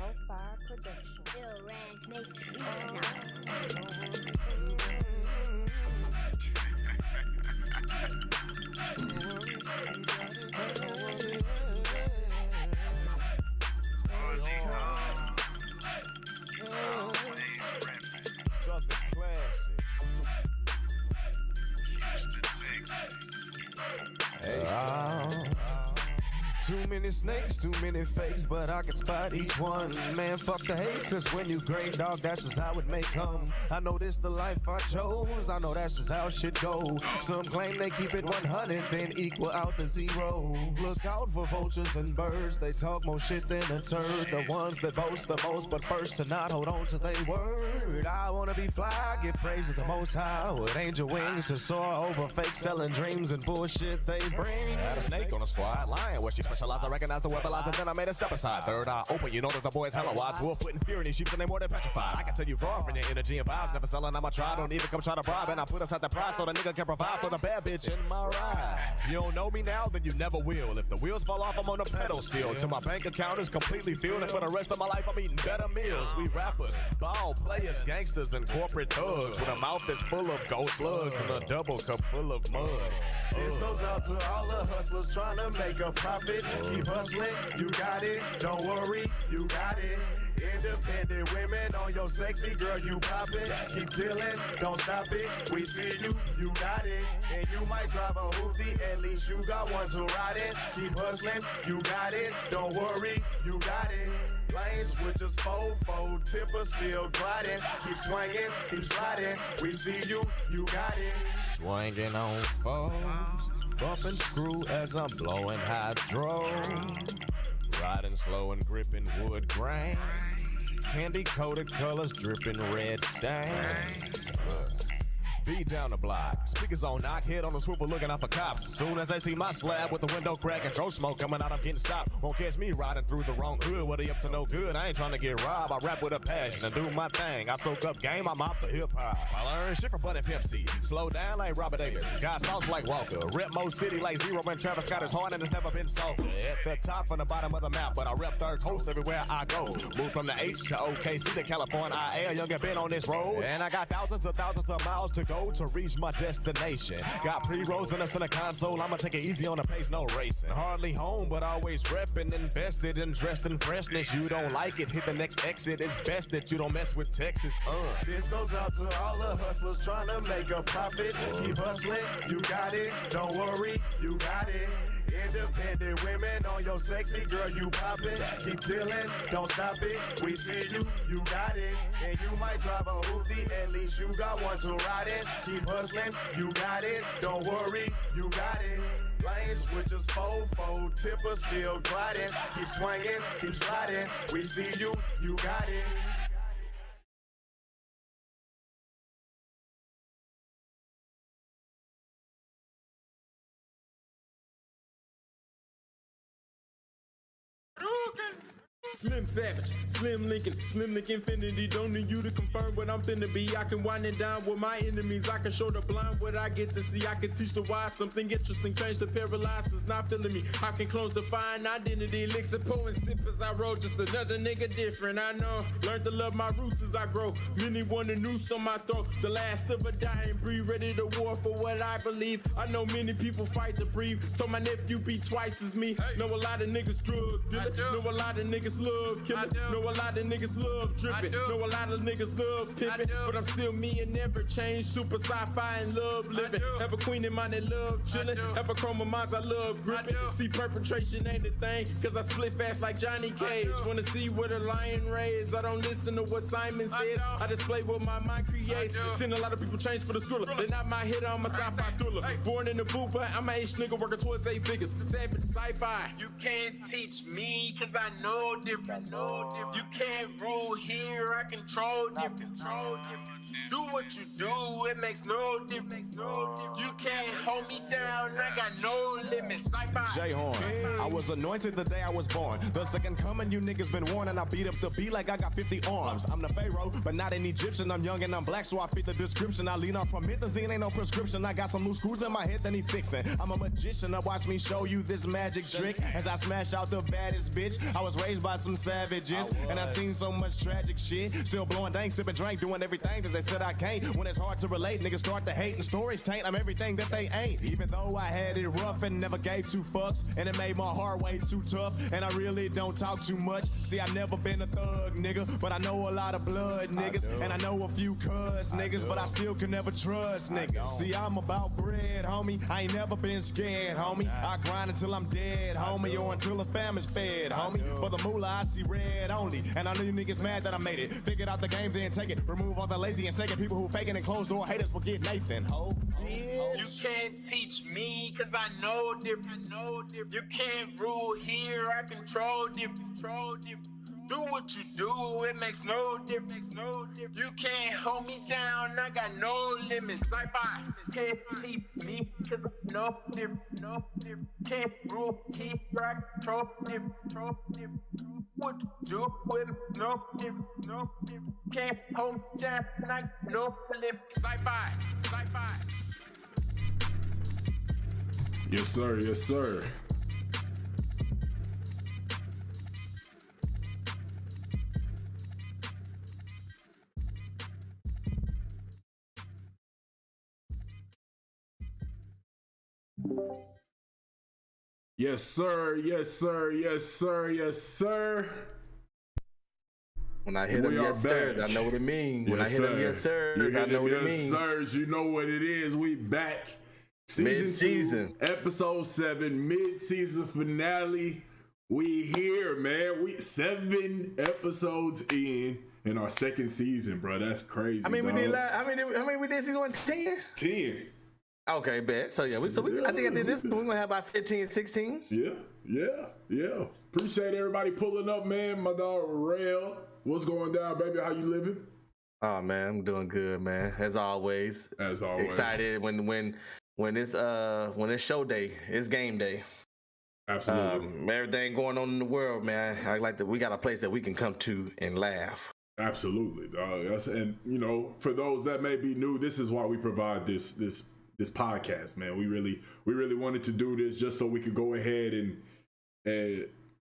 Lo-Fi Production. Bill Rand makes the beats now. Southern classics. Hey, too many snakes, too many fakes, but I can spot each one. Man, fuck the hate, cause when you great, dog, that's just how it may come. I know this the life I chose, I know that's just how shit go. Some claim they keep it 100, then equal out to zero. Look out for vultures and birds, they talk more shit than a turd. The ones that boast the most, but first to not hold on to their word. I wanna be fly, give praise to the most high, with angel wings to soar over fake selling dreams and bullshit they bring. Had a snake on the squad, lying where she specialized. I recognize the weaponizer, then I made a step aside. Third eye open, you know that the boy is hella wise. Full foot and fear in these sheep, and they more than petrified. I can tell you far from your energy and vibes. Never selling, I'ma try. Don't even come try to bribe. And I put aside the prize so the nigga can provide for the bad bitch in my ride. You don't know me now, then you never will. If the wheels fall off, I'm on the pedal still. Till my bank account is completely filled. And for the rest of my life, I'm eating better meals. We rappers, ball players, gangsters, and corporate thugs with a mouth that's full of gold slugs and a double cup full of mud. This goes out to all the hustlers trying to make a profit. Keep hustling, you got it. Don't worry, you got it. Independent women on your sexy girl, you poppin'. Keep killing, don't stop it. We see you, you got it. And you might drive a hoopty, at least you got one to ride in. Keep hustling, you got it. Don't worry, you got it. Lane switches, fold, tipper still gliding. Keep swinging, keep sliding. We see you, you got it. Swinging on foes, bump and screw as I'm blowing hydro. Riding slow and gripping wood grain. Candy coated colors dripping red stains. Be down the block, speakers on knock, head on the swivel looking out for cops. Soon as they see my slab with the window crack and throw smoke coming out, I'm getting stopped. Won't catch me riding through the wrong hood, what they up to no good. I ain't trying to get robbed, I rap with a passion and do my thing. I soak up game, I'm out for hip hop. I learn shit from Bud and Pimp C. Slow down like Robert Davis, got sauce like Walker. Rep Mo City like Zero and Travis Scott is hard and it's never been softer. At the top from the bottom of the map, but I rep third coast everywhere I go. Move from the H to OKC to California, I young and been on this road. And I got thousands of miles to go to reach my destination. Got pre-rolls in the center console, I'ma take it easy on the pace, no racing. Hardly home, but always reppin', invested and dressed in freshness. You don't like it, hit the next exit. It's best that you don't mess with Texas. This goes out to all the hustlers trying to make a profit. Keep hustling, you got it. Don't worry, you got it. Independent women on your sexy girl, you poppin'. Keep killing, don't stop it. We see you, you got it. And you might drive a hoopty, at least you got one to ride in. Keep hustling, you got it. Don't worry, you got it. Lane switches, fold, tipper still gliding. Keep swinging, keep sliding. We see you, you got it. Slim Savage, Slim Link Infinity. Don't need you to confirm what I'm finna be. I can wind it down with my enemies. I can show the blind what I get to see. I can teach the wise something interesting. Change the paralyzed is not feeling me. I can close the fine identity. Licks and pour and sip as I roll. Just another nigga different. I know. Learned to love my roots as I grow. Many want a noose on my throat. The last of a dying breed. Ready to war for what I believe. I know many people fight to breathe. So my nephew be twice as me. Know a lot of niggas drug dealer. Know a lot of niggas love killing. Know a lot of niggas love dripping. Know a lot of niggas love pimping. But I'm still me and never change. Super sci-fi and love living. Have a queen in mind that love chilling. Have a chroma minds I love gripping. See perpetration ain't a thing. Cause I split fast like Johnny Cage. Wanna see what a lion raised. I don't listen to what Simon says. I display what my mind creates. Seen a lot of people change for the thriller. They're not my hit, I'm a sci-fi thriller. Born in the boot, but I'm a H nigga working towards 8 figures. Savage sci-fi. You can't teach me cause I know different. You can't rule here, I control different. Do what you do, it makes no difference. You can't hold me down, I got no limits. J Horn, I was anointed the day I was born. The second coming, you niggas been warned, and I beat up the beat like I got 50 arms. I'm the Pharaoh, but not an Egyptian. I'm young and I'm black, so I fit the description. I lean on promethazine, ain't no prescription. I got some loose screws in my head that need fixing. I'm a magician, now watch me show you this magic trick. As I smash out the baddest bitch, I was raised by some savages, and I seen so much tragic shit. Still blowing dank, sipping drink, doing everything that they said I can't. When it's hard to relate, niggas start to hate and stories taint. I'm everything that they ain't. Even though I had it rough and never gave two fucks, and it made my heart way too tough. And I really don't talk too much. See, I never been a thug, nigga, but I know a lot of blood niggas, and I know a few cuz niggas, but I still can never trust niggas. See, I'm about bread, homie. I ain't never been scared, homie. I grind until I'm dead, homie, or until the family's fed, homie. For the moolah, I see red only, and I know you niggas mad that I made it. Figured out the game, then take it. Remove all the lazy and snaking people who faking and closed door haters will get Nathan. Ho. You can't teach me, cause I know different. You can't rule here, I control different. Do what you do, it makes no difference. You can't hold me down, I got no limits. Sci-fi can't teach me, cause I know different. Can't rule here, I control different. What you do, it makes no different. Can't hold me down, I got no limits. Sci-fi. Yes, sir. Yes, sir. Yes, sir. Yes, sir. Yes, sir. Yes, sir. When I hit them yes sirs, I know what it means. When I hit them yes sirs, I know what it means. Yes, sirs, you know what it is. We back. Mid-season. Episode 7, mid-season finale. We here, man. We 7 episodes in our second season, bro. That's crazy. I mean, we did. How many we did season 1? 10. 10. Okay, bet. So yeah, I think I did this. We're gonna have about 15, 16. Yeah. Appreciate everybody pulling up, man. My dog Relle, what's going down, baby? How you living? Oh man, I'm doing good, man. As always. Excited when it's show day, it's game day. Absolutely. Everything going on in the world, man. I like that we got a place that we can come to and laugh. Absolutely, dog. And you know, for those that may be new, this is why we provide this podcast, man. We really wanted to do this just so we could go ahead and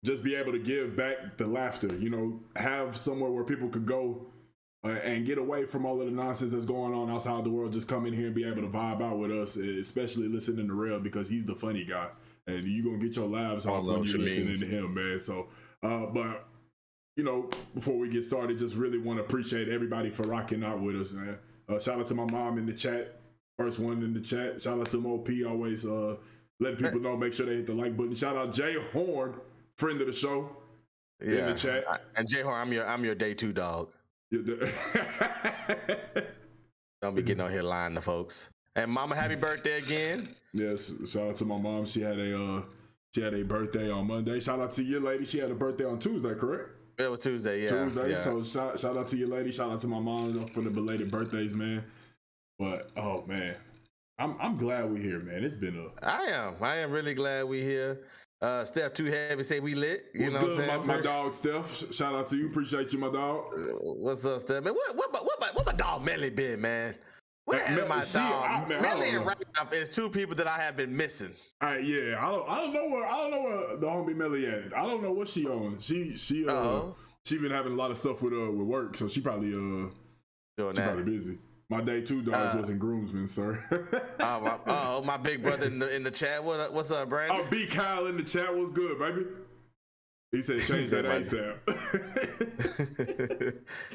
just be able to give back the laughter. You know, have somewhere where people could go and get away from all of the nonsense that's going on outside the world. Just come in here and be able to vibe out with us, especially listening to Relle, because he's the funny guy, and you're gonna get your laughs off when you're listening to him, man. So, but you know, before we get started, just really want to appreciate everybody for rocking out with us, man. Shout out to my mom in the chat, first one in the chat. Shout out to Mo P, always letting people know, make sure they hit the like button. Shout out Jay Horn, friend of the show, in the chat. And Jay Horn, I'm your day 2 dog. Don't be getting on here lying to folks. And mama, happy birthday again. Yes, shout out to my mom. She had a birthday on Monday. Shout out to your lady. She had a birthday on Tuesday, correct? It was Tuesday, yeah. Tuesday. Yeah. So shout out to your lady. Shout out to my mom for the belated birthdays, man. But oh man, I'm glad we're here, man. It's been I am really glad we're here. Steph Too Heavy say we lit. What's good, what I'm saying? My dog Steph. Shout out to you. Appreciate you, my dog. What's up, Steph? Man, what my dog Melly been, man? Where has my dog? Melly and Ralph is 2 people that I have been missing. Yeah, I don't know where the homie Melly at. I don't know what she on. She been having a lot of stuff with work, so she probably probably busy. My day 2 dogs wasn't groomsmen, sir. my big brother in the chat. What's up, Brandon? B Kyle in the chat. What's good, baby? He said change that ASAP.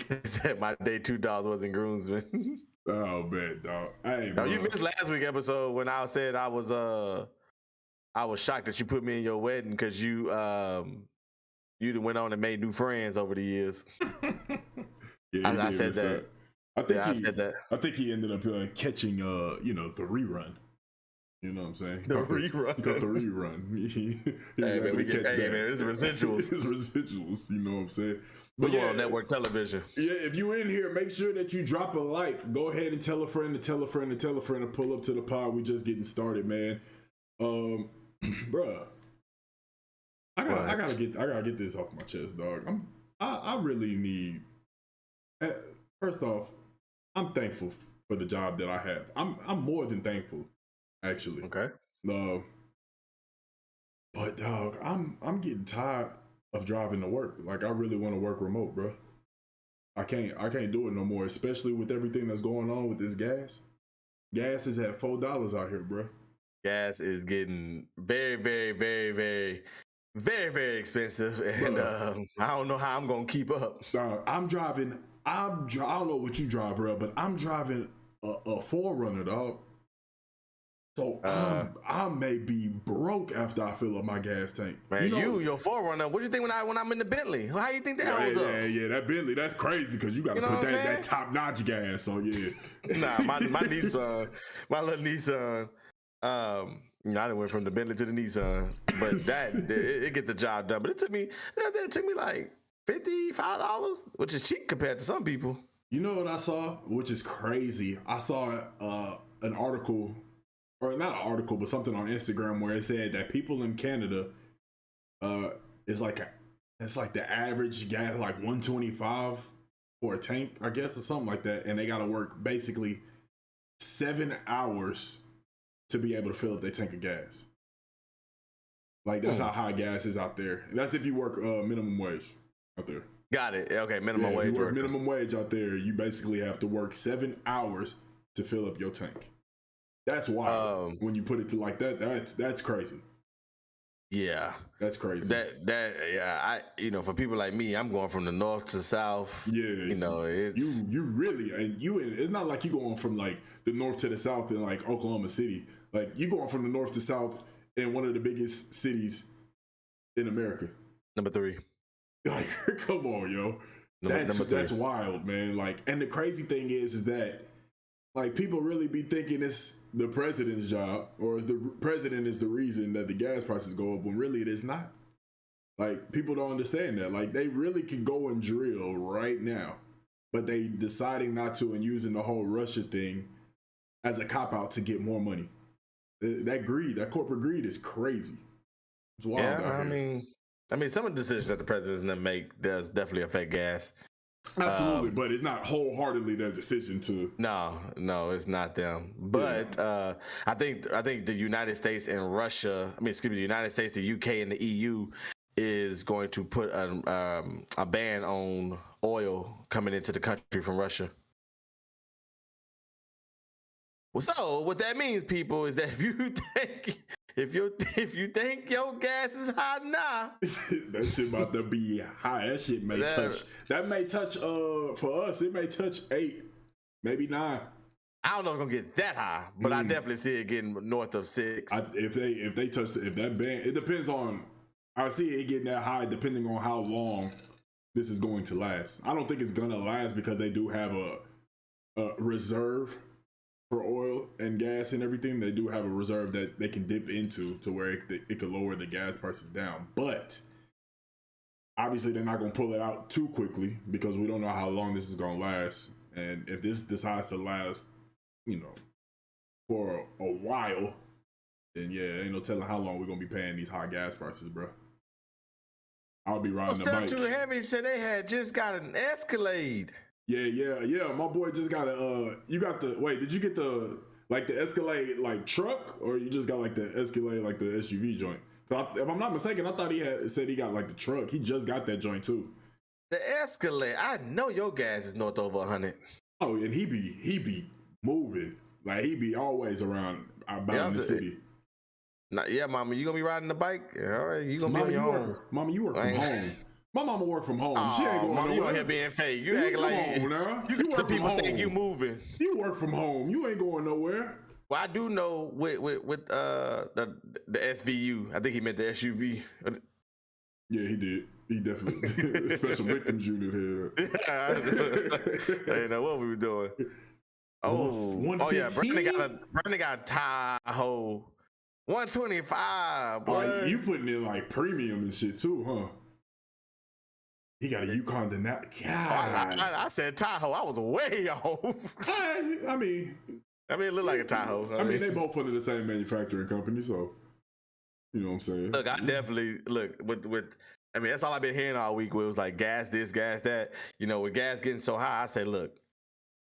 He said my day 2 dogs wasn't groomsmen. Oh man, dog. Hey, you missed last week's episode when I said I was shocked that you put me in your wedding because you went on and made new friends over the years. Yeah, I said that. I think he ended up catching the rerun. You know what I'm saying? The rerun. He got the rerun. Hey, man, we get paid, man. It's residuals. It's residuals. You know what I'm saying? We're But going yeah, on network television. yeah, if you in here, make sure that you drop a like. Go ahead and tell a friend to tell a friend to tell a friend to pull up to the pod. We just getting started, man. Bruh, I gotta get this off my chest, dog. I really need. First off, I'm thankful for the job that I have. I'm more than thankful, actually. Okay. But dog, I'm getting tired of driving to work. Like I really want to work remote, bro. I can't do it no more, especially with everything that's going on with this gas. Gas is at $4 out here, bro. Gas is getting very, very, very, very, very, very expensive, and I don't know how I'm gonna keep up. I'm driving. I don't know what you drive, bro, but I'm driving a Forerunner, dog. So I may be broke after I fill up my gas tank. Man, your Forerunner. What do you think when I'm in the Bentley? How you think that holds up? Yeah, that Bentley, that's crazy because you got to put that top notch gas. So yeah. Nah, my Nissan, my little Nissan. I done went from the Bentley to the Nissan, but it gets the job done. But it took me like $55, which is cheap compared to some people. You know what I saw, which is crazy? I saw an article. Or not an article, but something on Instagram where it said that people in Canada, it's like the average gas like 125 for a tank, I guess, or something like that, and they got to work basically 7 hours to be able to fill up their tank of gas. Like that's how high gas is out there. That's if you work minimum wage out there. Got it. Okay, minimum wage. If you work minimum wage out there, you basically have to work 7 hours to fill up your tank. That's wild. When you put it to like that, that's crazy. Yeah, that's crazy. For people like me, I'm going from the north to south. Yeah, it's you really it's not like you going from like the north to the south in like Oklahoma City. Like you going from the north to south in one of the biggest cities in America. Number 3. Like, come on, yo. That's wild, man. Like, and the crazy thing is that. Like, people really be thinking it's the president's job or the president is the reason that the gas prices go up when really it is not. Like, people don't understand that. Like, they really can go and drill right now, but they deciding not to and using the whole Russia thing as a cop-out to get more money. That greed, that corporate greed is crazy. It's wild out here. I mean, some of the decisions that the president's gonna make does definitely affect gas. Absolutely, but it's not wholeheartedly their decision to. No, it's not them. But I think the United States and Russia. The United States, the UK, and the EU is going to put a ban on oil coming into the country from Russia. Well, so what that means, people, is that if you think your gas is high now, that shit about to be high. That shit may touch for us, it may touch 8, maybe 9. I don't know if it's gonna get that high, but I definitely see it getting north of 6. If that ban, it depends on. I see it getting that high depending on how long this is going to last. I don't think it's gonna last because they do have a reserve for oil and gas and everything. They do have a reserve that they can dip into to where it could lower the gas prices down. But obviously they're not going to pull it out too quickly because we don't know how long this is going to last. And if this decides to last, for a while, then ain't no telling how long we're going to be paying these high gas prices, bro. I'll be riding the bike. Too heavy, so they had just got an Escalade. Yeah. My boy just got did you get the Escalade like truck, or you just got like the Escalade like the SUV joint? If I'm not mistaken, I thought he said he got like the truck. He just got that joint too. The Escalade. I know your gas is north over 100. Oh, and he be moving. Like he be always around about in the city. Yeah, mama, you gonna be riding the bike? All right, you gonna be on your own. Mama, you work from home. My mama work from home. She ain't going nowhere. You out here being fake. You acting like you work from home. Think you moving. You work from home. You ain't going nowhere. Well, I do know with the SVU. I think he meant the SUV. Yeah, he did. He definitely special victims unit here. I didn't know what we were doing. Oh yeah, Brandon got a Tahoe 125. Boy. You putting in like premium and shit too, huh? He got a Yukon Denali. I, God. I said Tahoe. I was way off. I mean, it looked like a Tahoe. I mean, they both under the same manufacturing company, so you know what I'm saying. Look, I definitely look with. I mean, that's all I've been hearing all week. Where it was like gas this, gas that. You know, with gas getting so high, I said, look,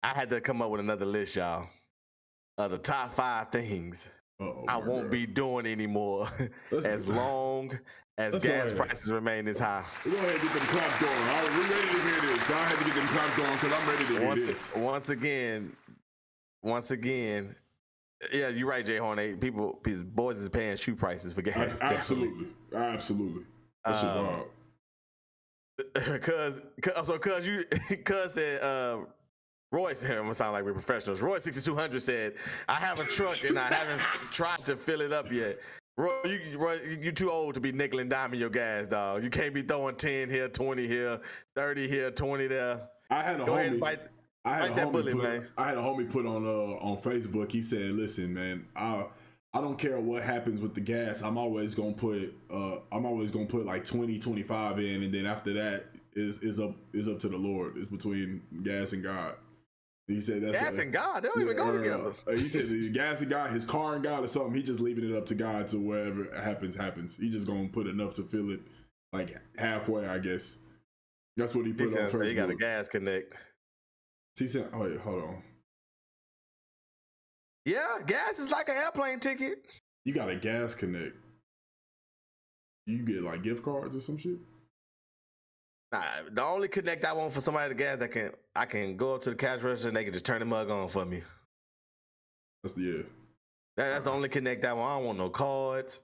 I had to come up with another list, y'all, of the top 5 things I won't be doing anymore as long as gas prices remain this high. We're going to get them claps going. All right, we're ready to hear this. Y'all had to get them claps going because I'm ready to hear this. Once again, yeah, you're right, Jay Horn. His boys is paying shoe prices for gas. Absolutely. That's wild. Cause said Royce, I'm gonna sound like we're professionals. Roy 6200 said, I have a truck and I haven't tried to fill it up yet. Roy, you too old to be nickel and diming your gas, dog. You can't be throwing 10 here, 20 here, 30 here, 20 there. I had a Go ahead and homie. I had a homie put on Facebook. He said, "Listen, man, I don't care what happens with the gas. I'm always gonna put like 20, 25 in, and then after that is up to the Lord. It's between gas and God." He said that's gas and God. They don't even go together. He said the gas and God, his car and God or something. He just leaving it up to God to wherever happens. He just gonna put enough to fill it like halfway, I guess. That's what he put on Facebook. He got a gas connect. He said, "Oh wait, hold on. Yeah, gas is like an airplane ticket. You got a gas connect. You get like gift cards or some shit." Nah, the only connect I want for somebody to gas I can go up to the cash register and they can just turn the mug on for me. That's That's the only connect I want. I don't want no cards.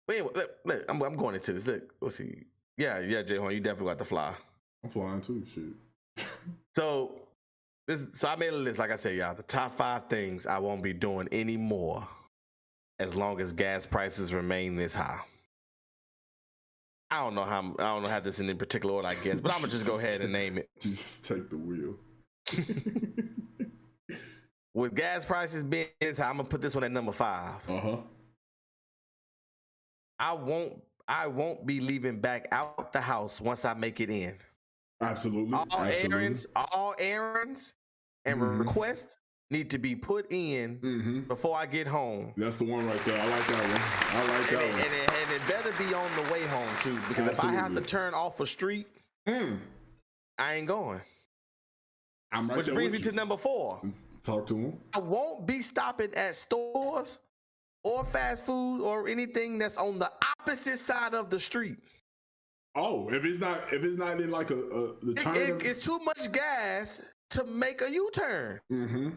But anyway, look, I'm going into this. Look, let's see. Yeah, Jay Horn, you definitely got to fly. I'm flying too, shit. So I made a list, like I said, y'all. The top 5 things I won't be doing anymore as long as gas prices remain this high. I don't know how this in particular order, I guess, but I'm gonna just go ahead and name it. Jesus, take the wheel. With gas prices being this high, I'm gonna put this one at number 5. I won't be leaving back out the house once I make it in. Absolutely. All errands and requests need to be put in before I get home. That's the one right there. I like that one. And it better be on the way home too, because if I have to turn off a street, I ain't going. I'm right. Which there brings me with to you. number 4. Talk to him. I won't be stopping at stores or fast food or anything that's on the opposite side of the street. Oh, if it's not in like the turn, it's too much gas to make a U-turn. Okay.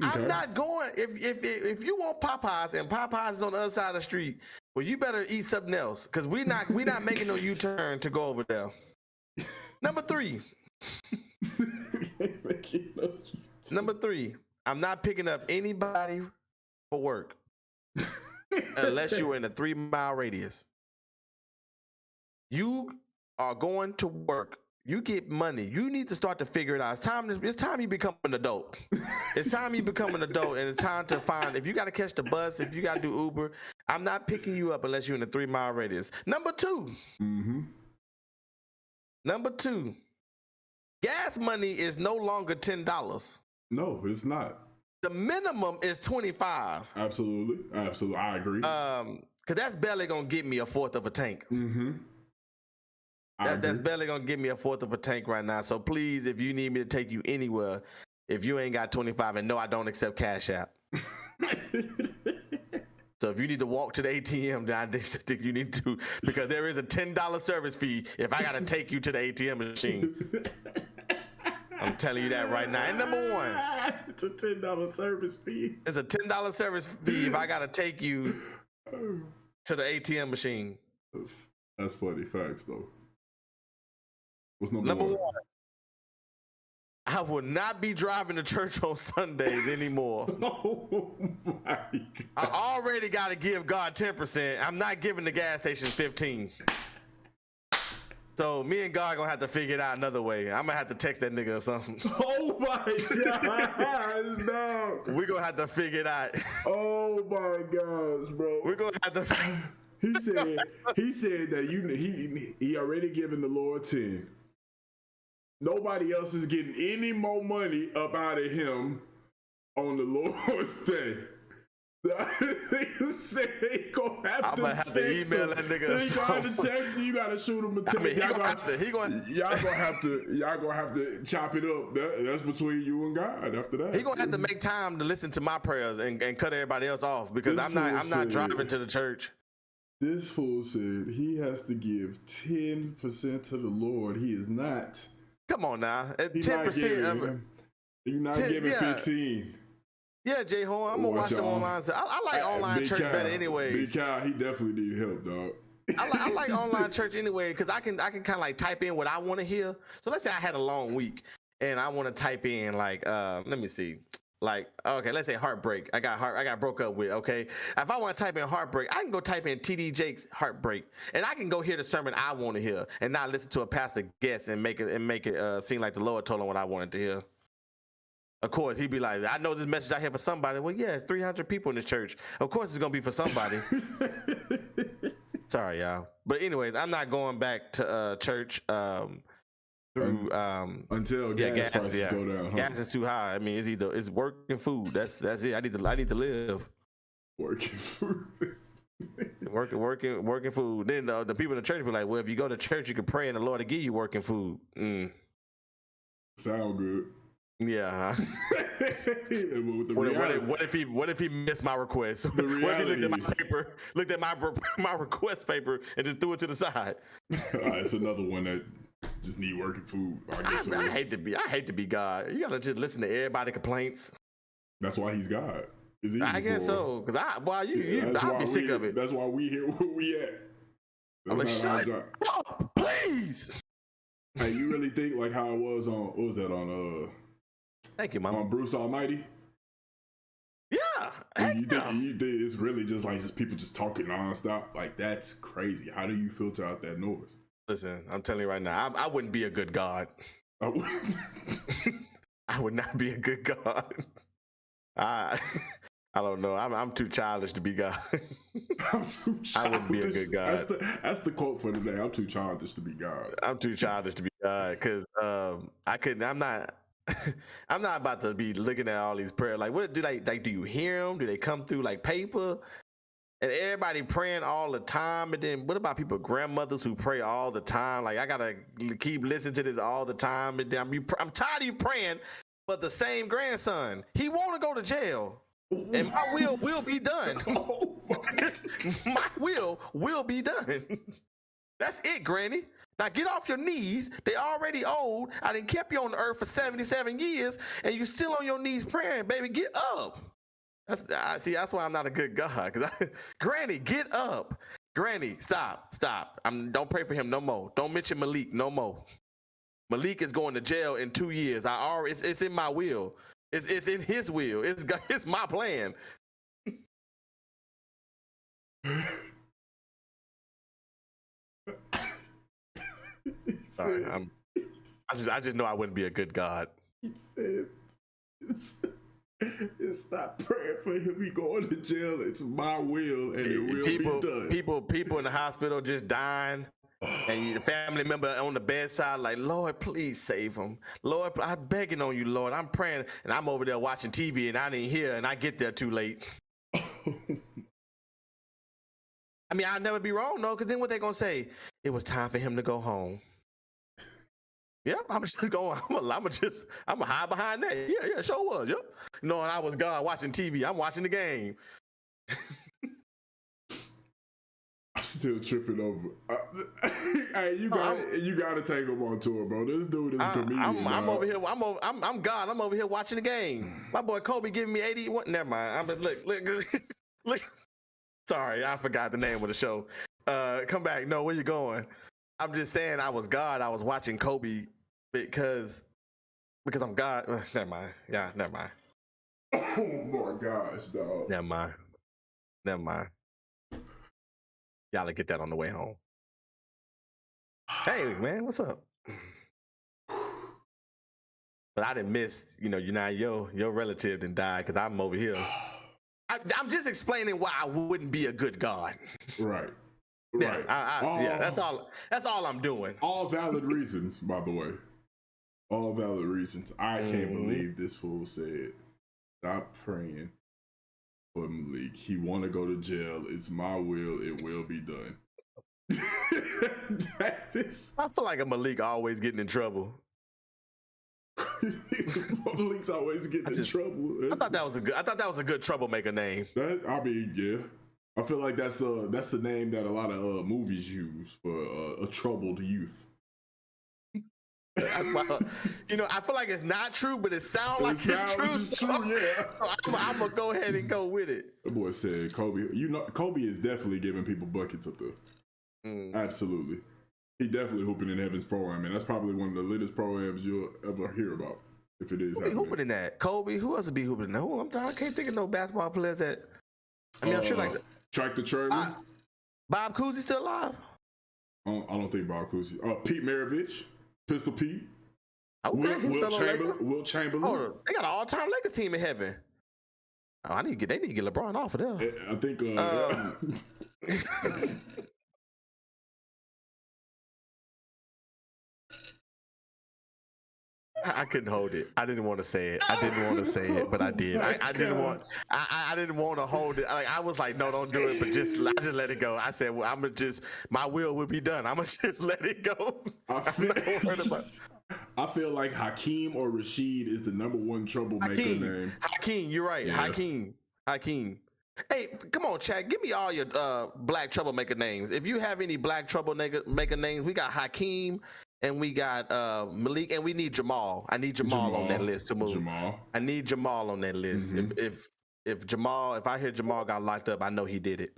I'm not going. If you want Popeyes and Popeyes is on the other side of the street, well, you better eat something else, because we not making no U-turn to go over there. Number 3. Number 3. I'm not picking up anybody for work unless you're in a 3-mile radius. You are going to work. You get money. You need to start to figure it out. It's time you become an adult. It's time you become an adult, and it's time to find, if you got to catch the bus, if you got to do Uber, I'm not picking you up unless you're in a 3-mile radius. Number 2. Number 2. Gas money is no longer $10. No, it's not. The minimum is $25. Absolutely. I agree. Because that's barely gonna get me a fourth of a tank. That's barely gonna give me a fourth of a tank right now. So please, if you need me to take you anywhere, if you ain't got 25, and no, I don't accept Cash App. So if you need to walk to the ATM, then I think you need to, because there is a $10 service fee if I gotta take you to the ATM machine. I'm telling you that right now. And number 1, it's a $10 service fee. It's a $10 service fee if I gotta take you to the ATM machine. That's funny. Facts though. What's number 1? I will not be driving to church on Sundays anymore. Oh my God. I already got to give God 10%. I'm not giving the gas station 15. So me and God gonna have to figure it out another way. I'm gonna have to text that nigga or something. Oh my God, no. We gonna have to figure it out. Oh my gosh, bro. We're gonna have to. he said that he already given the Lord 10. Nobody else is getting any more money up out of him on the Lord's Day. He said he gonna have to email that nigga. He gonna have to text you. You gotta shoot him a text. Y'all gonna have to chop it up. That's between you and God. After that, he gonna have to make time to listen to my prayers and cut everybody else off because I'm not driving to the church. This fool said he has to give 10% to the Lord. He is not. Come on now, 10%. You're not giving 15. Yeah, J Ho, I'm gonna watch them online. I like online church better anyway. Big Cal, he definitely need help, dog. I like online church anyway because I can kind of like type in what I want to hear. So let's say I had a long week and I want to type in like let me see, like okay, let's say heartbreak. I got broke up with. Okay, if I want to type in heartbreak, I can go type in TD Jake's heartbreak, and I can go hear the sermon I want to hear and not listen to a pastor guess and make it seem like the Lord told him what I wanted to hear. Of course, he'd be like, I know this message I have for somebody. Well, yeah, it's 300 people in this church. Of course, it's going to be for somebody. Sorry, y'all. But anyways, I'm not going back to church through until gas prices go down. Huh? Gas is too high. I mean, it's work and food. That's it. I need to live. Working food. working food. Then the people in the church be like, well, if you go to church, you can pray and the Lord will give you working food. Sound good. Yeah. What if he missed my request? What if he looked at my request paper and just threw it to the side? It's another one that just need working food. I hate to be God. You gotta just listen to everybody's complaints. That's why he's God. I guess so. Because I'll be sick of it. That's why we here where we at. I'm like, shut up, please. Hey, you really think like how it was on what was that on Thank you, Mom. On Bruce Almighty? Yeah. You think it's really just like people just talking nonstop? Like that's crazy. How do you filter out that noise? Listen, I'm telling you right now, I wouldn't be a good God. I would not be a good God. I don't know. I'm too childish to be God. I'm too childish. I wouldn't be a good God. That's the quote for today. I'm too childish to be God. I'm too childish to be God because I'm not about to be looking at all these prayers. Like, what do they like? Do you hear them? Do they come through like paper? And everybody praying all the time. And then what about people, grandmothers who pray all the time? Like, I gotta keep listening to this all the time. And then I'm tired of you praying, but the same grandson, he want to go to jail, and my will be done. My will be done. That's it, Granny. Now get off your knees. They already old. I done kept you on the earth for 77 years, and you still on your knees praying, baby. Get up. That's why I'm not a good God. Granny, get up. Granny, stop. Don't pray for him no more. Don't mention Malik no more. Malik is going to jail in 2 years. It's in my will. It's in his will. It's my plan. Sorry, I just know I wouldn't be a good God. He said, "Stop praying for him. He going to jail. It's my will, and it will be done." People in the hospital just dying, and the family member on the bedside like, "Lord, please save him. Lord, I'm begging on you, Lord. I'm praying," and I'm over there watching TV, and I didn't hear, and I get there too late. I mean, I'll never be wrong, though, because then what they gonna say? It was time for him to go home. Yep, I'm just going. I'm gonna hide behind that. Yeah, sure was. Yep. Knowing I was God watching TV, I'm watching the game. I'm still tripping over. Hey, you gotta take him on tour, bro. This dude is a comedian. I'm over here. I'm God. I'm over here watching the game. My boy Kobe giving me 81. Never mind. Look. Sorry, I forgot the name of the show. Come back. No, where you going? I'm just saying I was God. I was watching Kobe because I'm God. Never mind. Yeah, never mind. Oh my gosh, dog. Never mind. Y'all get that on the way home. Hey, man, what's up? But I didn't miss, your relative didn't die because I'm over here. I'm just explaining why I wouldn't be a good God. Right. Yeah, Right. yeah, that's all. That's all I'm doing. All valid reasons, by the way. All valid reasons. I can't believe this fool said, "Stop praying for Malik. He want to go to jail. It's my will. It will be done." That is. I feel like a Malik always getting in trouble. Malik's always getting in trouble. I thought that was a good troublemaker name. I mean, yeah. I feel like that's the name that a lot of movies use for a troubled youth. Well, I feel like it's not true, but it sounds like it's true. It's true, yeah. So I'm gonna go ahead and go with it. The boy said Kobe. Kobe is definitely giving people buckets up there. Absolutely. He definitely hooping in Heaven's program, and that's probably one of the latest programs you'll ever hear about. If it is Who be hooping in that? Kobe. Who else would be hooping in that? I can't think of no basketball players that. I mean, I'm sure like Track the Trailer. Bob Cousy still alive? I don't think Bob Cousy. Pete Maravich, Pistol Pete. Okay, Will Chamberlain. Oh, they got an all-time Lakers team in heaven. Oh, they need to get LeBron off of them. I think. I couldn't hold it. I didn't want to say it. But I did. I didn't want. I didn't want to hold it. I was like, no, don't do it. But I just let it go. I said, well, I'm gonna just. My will be done. I'm gonna just let it go. I feel like Hakeem or Rashid is the number one troublemaker name. Hakeem, you're right. Yeah. Hakeem. Hey, come on, Chad. Give me all your black troublemaker names. If you have any black troublemaker names, we got Hakeem. And we got Malik, and we need Jamal. I need Jamal on that list to move. I need Jamal on that list. If I hear Jamal got locked up, I know he did it.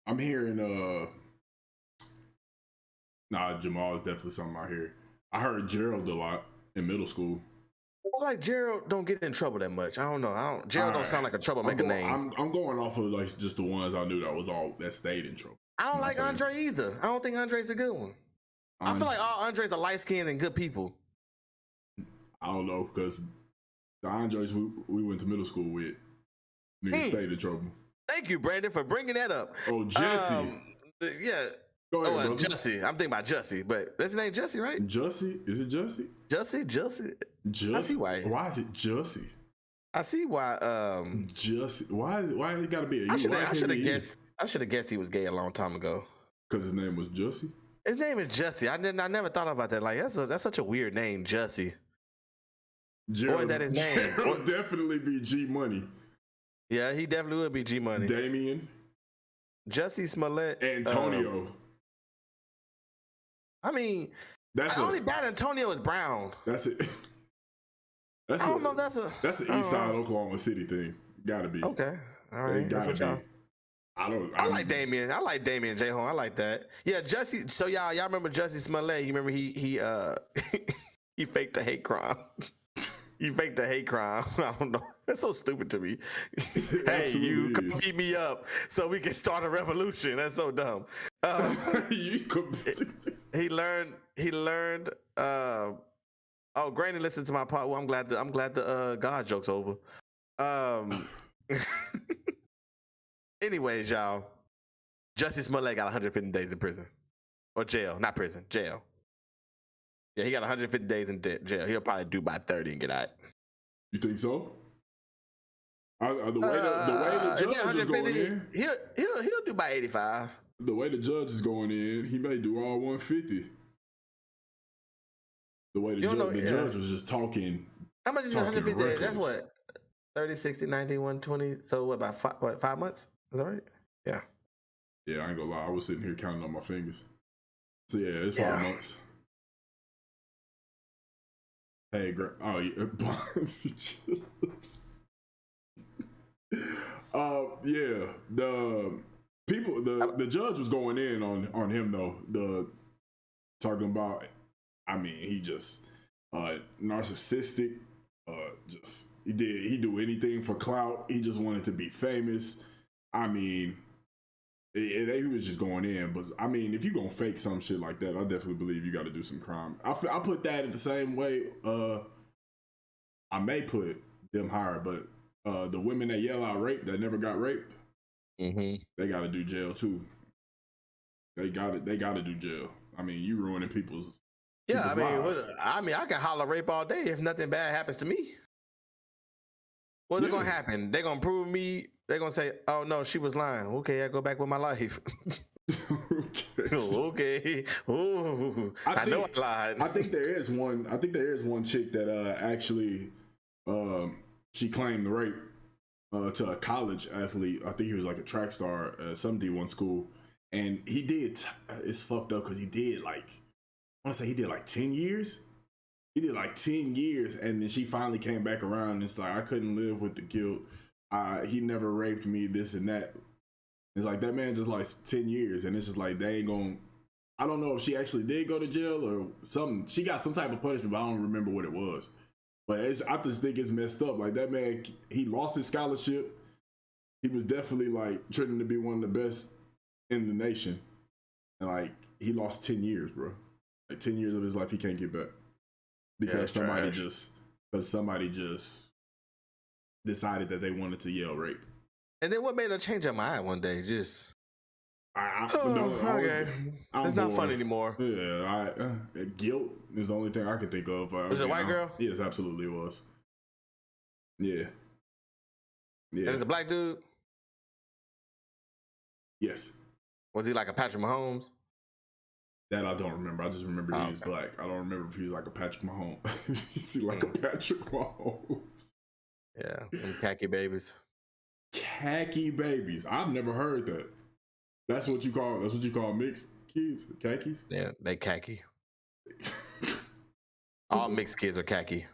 I'm hearing Jamal is definitely something I hear. I heard Gerald a lot in middle school. Well, like Gerald don't get in trouble that much. I don't know. Gerald don't sound like a troublemaker name. I'm going off of like just the ones I knew that stayed in trouble. I don't like Andre either. I don't think Andre's a good one. I feel like all Andres are light skinned and good people. I don't know, because the Andres we went to middle school with niggas stayed in trouble. Thank you, Brandon, for bringing that up. Oh, Jesse. Yeah. Go ahead, Jussie. I'm thinking about Jussie, but that's his name, Jussie, right? Jussie? Is it Jussie? Jussie. I see why. Why is it Jussie? I see why. Jussie. Why it got to be a? I should have guessed he was gay a long time ago. Because his name was Jussie. His name is Jussie. I never thought about that. Like that's such a weird name, Jussie. Gerald, or is that his name? Gerald definitely be G Money. Yeah, he definitely would be G Money. Damian. Jussie Smollett. Antonio. I mean, the only bad Antonio is Brown. That's it. I don't know if that's an East Side Oklahoma City thing. Gotta be. Okay. All right. It gotta be. I like Damien. I like Damien J. Home. I like that. Yeah, Jussie. So y'all remember Jussie Smollett? You remember he he faked a hate crime. He faked a hate crime. I don't know. That's so stupid to me. Hey, you come beat me up so we can start a revolution. That's so dumb. He learned. Oh, Granny listened to my part. Well, I'm glad the God joke's over. Anyways, y'all, Jussie Smollett got 150 days in prison. Or jail. Not prison, jail. Yeah, he got 150 days in jail. He'll probably do by 30 and get out. You think so? The way the judge is going in, he'll do by 85. The way the judge is going in, he may do all 150. The way the judge was just talking. How much is 150 days? That's what? 30, 60, 90, 120. So what, about 5 months? Is that right? Yeah. Yeah, I ain't gonna lie. I was sitting here counting on my fingers. So yeah, it's 5 months. Hey, oh yeah. Yeah. The judge was going in on him though. Talking about, I mean, he just narcissistic. He do anything for clout. He just wanted to be famous. I mean, he was just going in. But I mean, if you gonna fake some shit like that, I definitely believe you got to do some crime. I put that in the same way. I may put them higher, but the women that yell out rape that never got raped, they got to do jail too. They got it. They got to do jail. I mean, you ruining people's. Yeah, lives. I can holler rape all day if nothing bad happens to me. What's it gonna happen? They're gonna prove me. They're gonna say, "Oh no, she was lying." Okay, I go back with my life. Okay. Ooh, I know I lied. I think there is one. I think there is one chick that actually, she claimed the rape to a college athlete. I think he was like a track star at some D1 school, and he did. It's fucked up because he did like, I want to say he did like 10 years. He did like 10 years, and then she finally came back around. And it's like, I couldn't live with the guilt. He never raped me, this and that. It's like, that man just like 10 years, and it's just like, they ain't gonna. I don't know if she actually did go to jail or something. She got some type of punishment, but I don't remember what it was. But I just think it's messed up. Like, that man, he lost his scholarship. He was definitely like trending to be one of the best in the nation. And like, he lost 10 years, bro. Like 10 years of his life he can't get back. Because somebody just decided that they wanted to yell rape. And then what made her change her mind one day? Just okay. It's not fun anymore. Yeah, guilt is the only thing I can think of. Was it a white girl? Yes, absolutely it was. Yeah. And it's a black dude? Yes. Was he like a Patrick Mahomes? That I don't remember. I just remember he was black. I don't remember if he was like a Patrick Mahomes. Is he like a Patrick Mahomes? Yeah, them khaki babies. Khaki babies. I've never heard that. That's what you call mixed kids? Khakis? Yeah, they khaki. All mixed kids are khaki.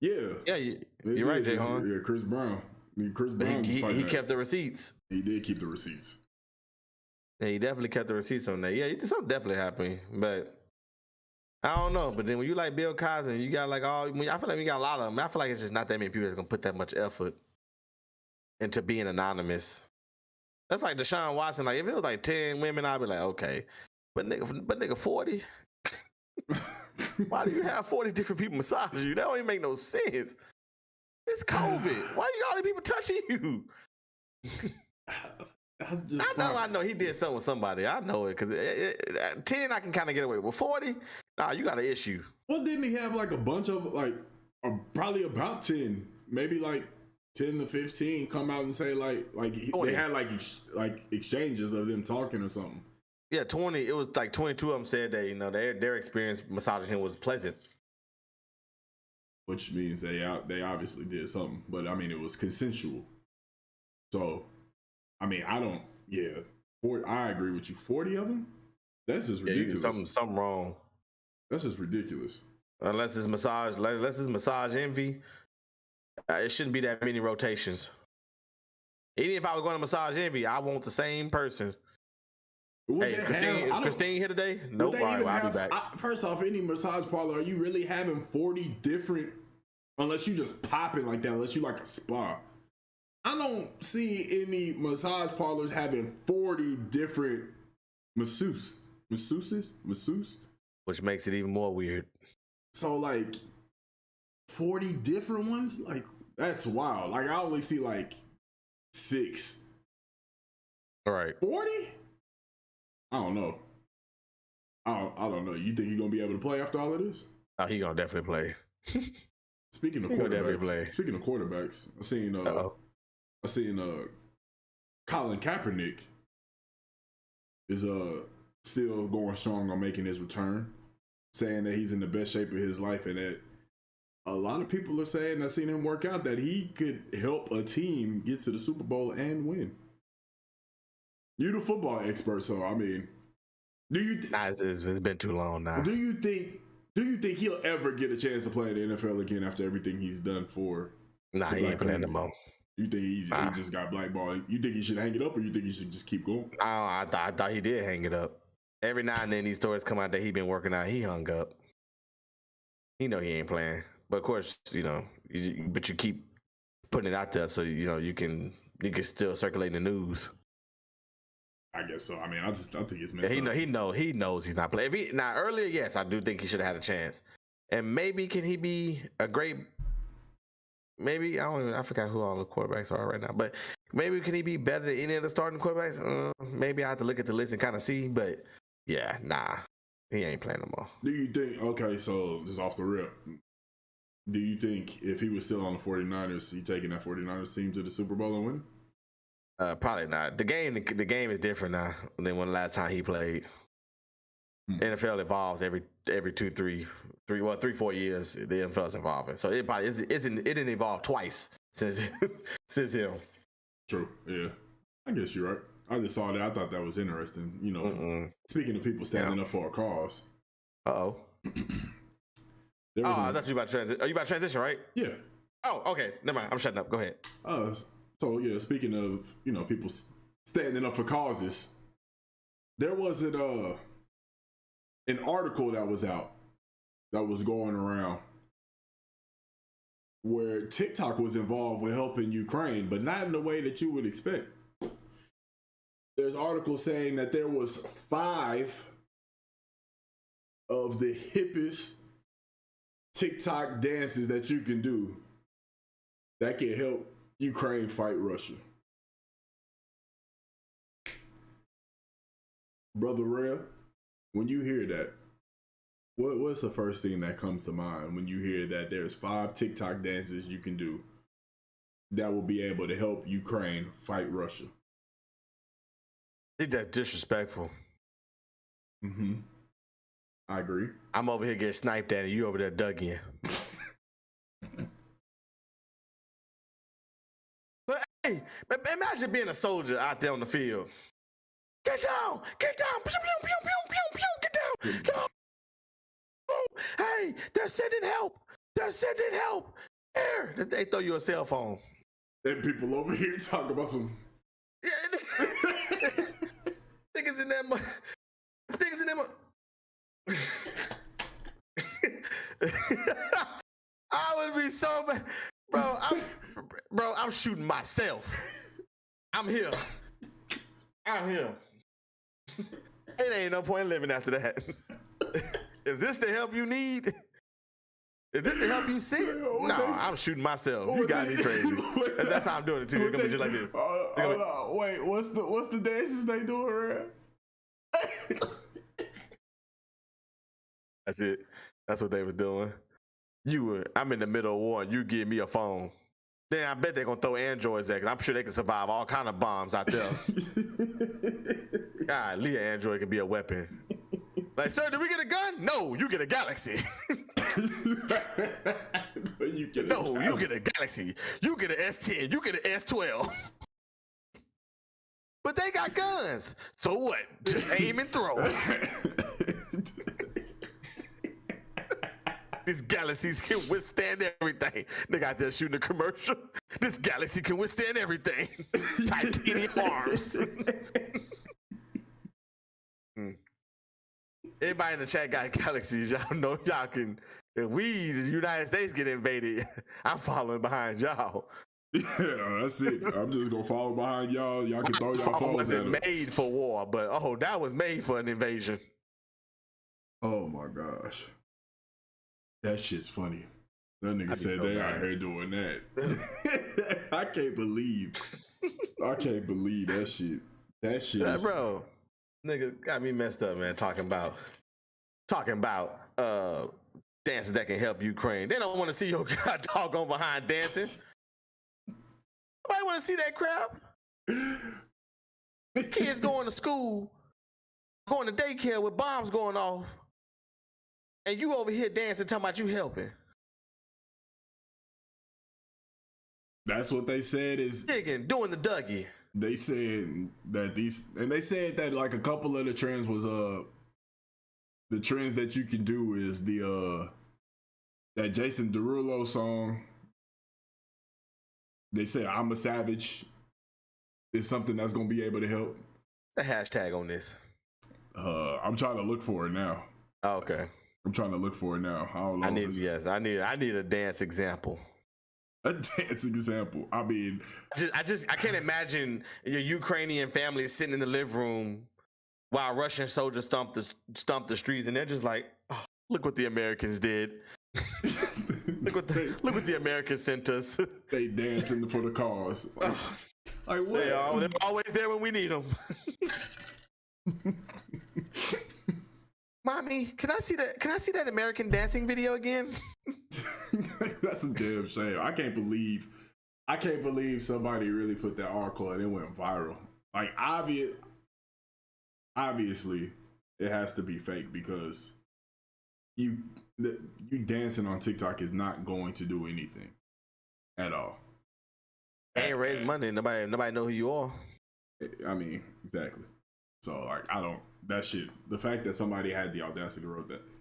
Yeah. Yeah, you're right, Jay Horn. Yeah, Chris Brown. Chris Brown. He kept the receipts. He did keep the receipts. Yeah, he definitely kept the receipts on that. Yeah, something definitely happened, but I don't know. But then when you like Bill Cosby, you got like I feel like we got a lot of them. I feel like it's just not that many people that's gonna put that much effort into being anonymous. That's like Deshaun Watson. Like if it was like 10 women, I'd be like, okay. But nigga 40? Why do you have 40 different people massage you? That don't even make no sense. It's COVID. Why you got all these people touching you? I know he did something with somebody. I know it because 10 I can kind of get away with. 40, nah, you got an issue. Well, didn't he have like a bunch of probably about 10, maybe like 10 to 15 come out and say they had like exchanges of them talking or something. Yeah, 20. It was like 22 of them said that their experience massaging him was pleasant. Which means they obviously did something, but I mean it was consensual. So. I mean, I agree with you. 40 of them? That's just ridiculous. Something wrong. That's just ridiculous. Unless it's massage envy, it shouldn't be that many rotations. Even if I was going to massage envy, I want the same person. Hey, is Christine here today? Nope. All right, I'll be back. First off, any massage parlor, are you really having 40 different, unless you just popping like that, unless you like a spa? I don't see any massage parlors having 40 different masseuses. Which makes it even more weird. So like 40 different ones? Like that's wild. Like I only see like 6. All right. 40? I don't know. I don't know. You think he's gonna be able to play after all of this? Oh, he's gonna definitely play. Speaking of quarterbacks, I seen Colin Kaepernick is still going strong on making his return, saying that he's in the best shape of his life, and that a lot of people are saying that seen him work out that he could help a team get to the Super Bowl and win. You the football expert, so I mean, it's been too long now. Do you think he'll ever get a chance to play in the NFL again after everything he's done for? Nah, he ain't playing no more. You think he just got blackballed? You think he should hang it up, or you think he should just keep going? I thought he did hang it up. Every now and then these stories come out that he been working out. He hung up. He know he ain't playing, but of course, but you keep putting it out there so you can still circulate in the news. I guess so. I mean, I think it's messed up. He knows he's not playing. Now earlier, yes, I do think he should have had a chance, and maybe can he be a great maybe I forgot who all the quarterbacks are right now, but maybe can he be better than any of the starting quarterbacks? Maybe I have to look at the list and kind of see, but yeah, nah, he ain't playing no more. Do you think? Okay, so just off the rip, do you think if he was still on the 49ers, he taking that 49ers team to the Super Bowl and winning? Probably not. The game is different now than when the last time he played. NFL evolves every 3, 4 years. The NFL is evolving, so it probably it didn't evolve twice since since him. True. Yeah, I guess you're right. I just saw that. I thought that was interesting. You know, speaking of people standing up for a cause. I thought you about to transition. Are you about to transition, right? Yeah. Oh, okay. Never mind. I'm shutting up. Go ahead. So yeah, speaking of people standing up for causes, there was an article that was out that was going around where TikTok was involved with helping Ukraine, but not in the way that you would expect. There's articles saying that there was 5 of the hippest TikTok dances that you can do that can help Ukraine fight Russia. Brother Relle, when you hear that, what's the first thing that comes to mind when you hear that there's 5 TikTok dances you can do that will be able to help Ukraine fight Russia? I think that's disrespectful. I agree. I'm over here getting sniped at and you over there dug in. But hey, imagine being a soldier out there on the field. Get down! Get down! Pew, pew, pew, pew, pew, pew, get down! No. Hey, they're sending help! They're sending help! Here! They throw you a cell phone. And people over here talk about some... Niggas in that I would be so bad. Bro, I'm shooting myself. I'm here. It ain't no point living after that. If this the help you need, if this the help you see, no, I'm shooting myself. You got me crazy. That's how I'm doing it too. It's gonna be just like this. Wait, what's the dances they doing around? That's it. That's what they was doing. I'm in the middle of war and you give me a phone. Then I bet they're gonna throw androids at, 'cause I'm sure they can survive all kind of bombs out there. God, an android can be a weapon. Like, sir, did we get a gun? No, you get a galaxy. You get a galaxy. You get an S10. You get an S12. But they got guns. So what? Just aim and throw. These galaxies can withstand everything. They got there shooting a commercial. This galaxy can withstand everything. Titanium arms. Everybody in the chat got galaxies. Y'all know y'all can. If we, the United States, get invaded, I'm following behind y'all. Yeah, that's it. I'm just gonna follow behind y'all. Y'all can throw y'all phones at wasn't made for war, but that was made for an invasion. Oh my gosh. That shit's funny. That nigga said they out here doing that. I can't believe that shit. That shit is... Bro, nigga got me messed up, man, talking about dances that can help Ukraine. They don't want to see your god doggone behind dancing. Nobody want to see that crap. Kids going to school, going to daycare with bombs going off. And you over here dancing, talking about you helping. That's what they said is... Digging, doing the Dougie. They said that they said that like a couple of the trends was, the trends that you can do is that Jason Derulo song. They say I'm a Savage is something that's going to be able to help. The hashtag on this. I'm trying to look for it now. Oh, okay. I'm trying to look for it now. I don't know. I need a dance example. A dance example. I mean, I can't imagine your Ukrainian family sitting in the living room while Russian soldiers stomp the streets, and they're just like, oh, look what the Americans did. Look what the Americans sent us. They dancing for the cause. Like what? They're always there when we need them. Mommy, can I see that American dancing video again? That's a damn shame. I can't believe somebody really put that article and it went viral. Like obviously it has to be fake because you dancing on TikTok is not going to do anything at all. Ain't raise money. Nobody know who you are. I mean, exactly. So like, that shit. The fact that somebody had the audacity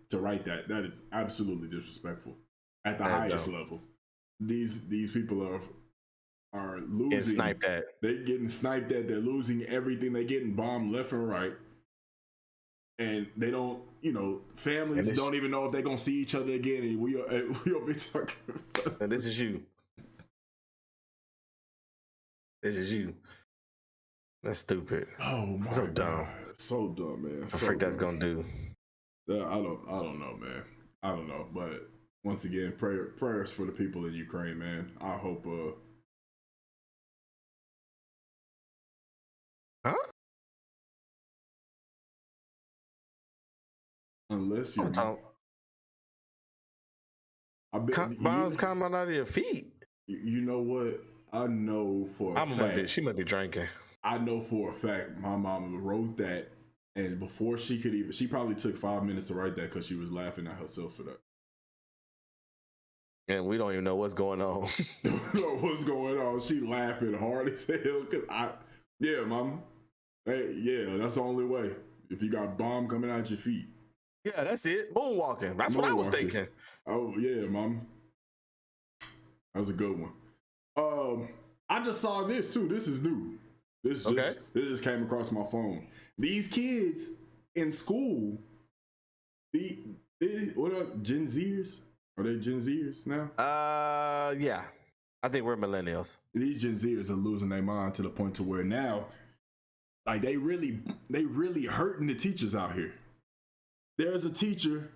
to write that is absolutely disrespectful at the highest level. These people are losing. Getting sniped at. They're getting sniped at. They're losing everything. They're getting bombed left and right. And they don't, families don't even know if they're gonna see each other again. And we over talking. And this is you. This is you. That's stupid. Oh my so God. Dumb. So dumb, man. What the frick that's gonna do? I don't know, man. I don't know. But once again, prayers for the people in Ukraine, man. I hope Huh? Unless you're bombs coming out of your feet. You know what? I know for a fact. She might be drinking. I know for a fact my mom wrote that, and before she probably took 5 minutes to write that because she was laughing at herself for that. And we don't even know what's going on. What's going on? She laughing hard as hell mom. Hey, yeah, that's the only way. If you got bomb coming out your feet. Yeah, that's it. Moonwalking. That's what I was thinking. Oh yeah, mom. That was a good one. I just saw this too. This is new. This just came across my phone. These kids in school, what are Gen Zers? Are they Gen Zers now? Yeah. I think we're millennials. These Gen Zers are losing their mind to the point to where now, like they really hurting the teachers out here. There's a teacher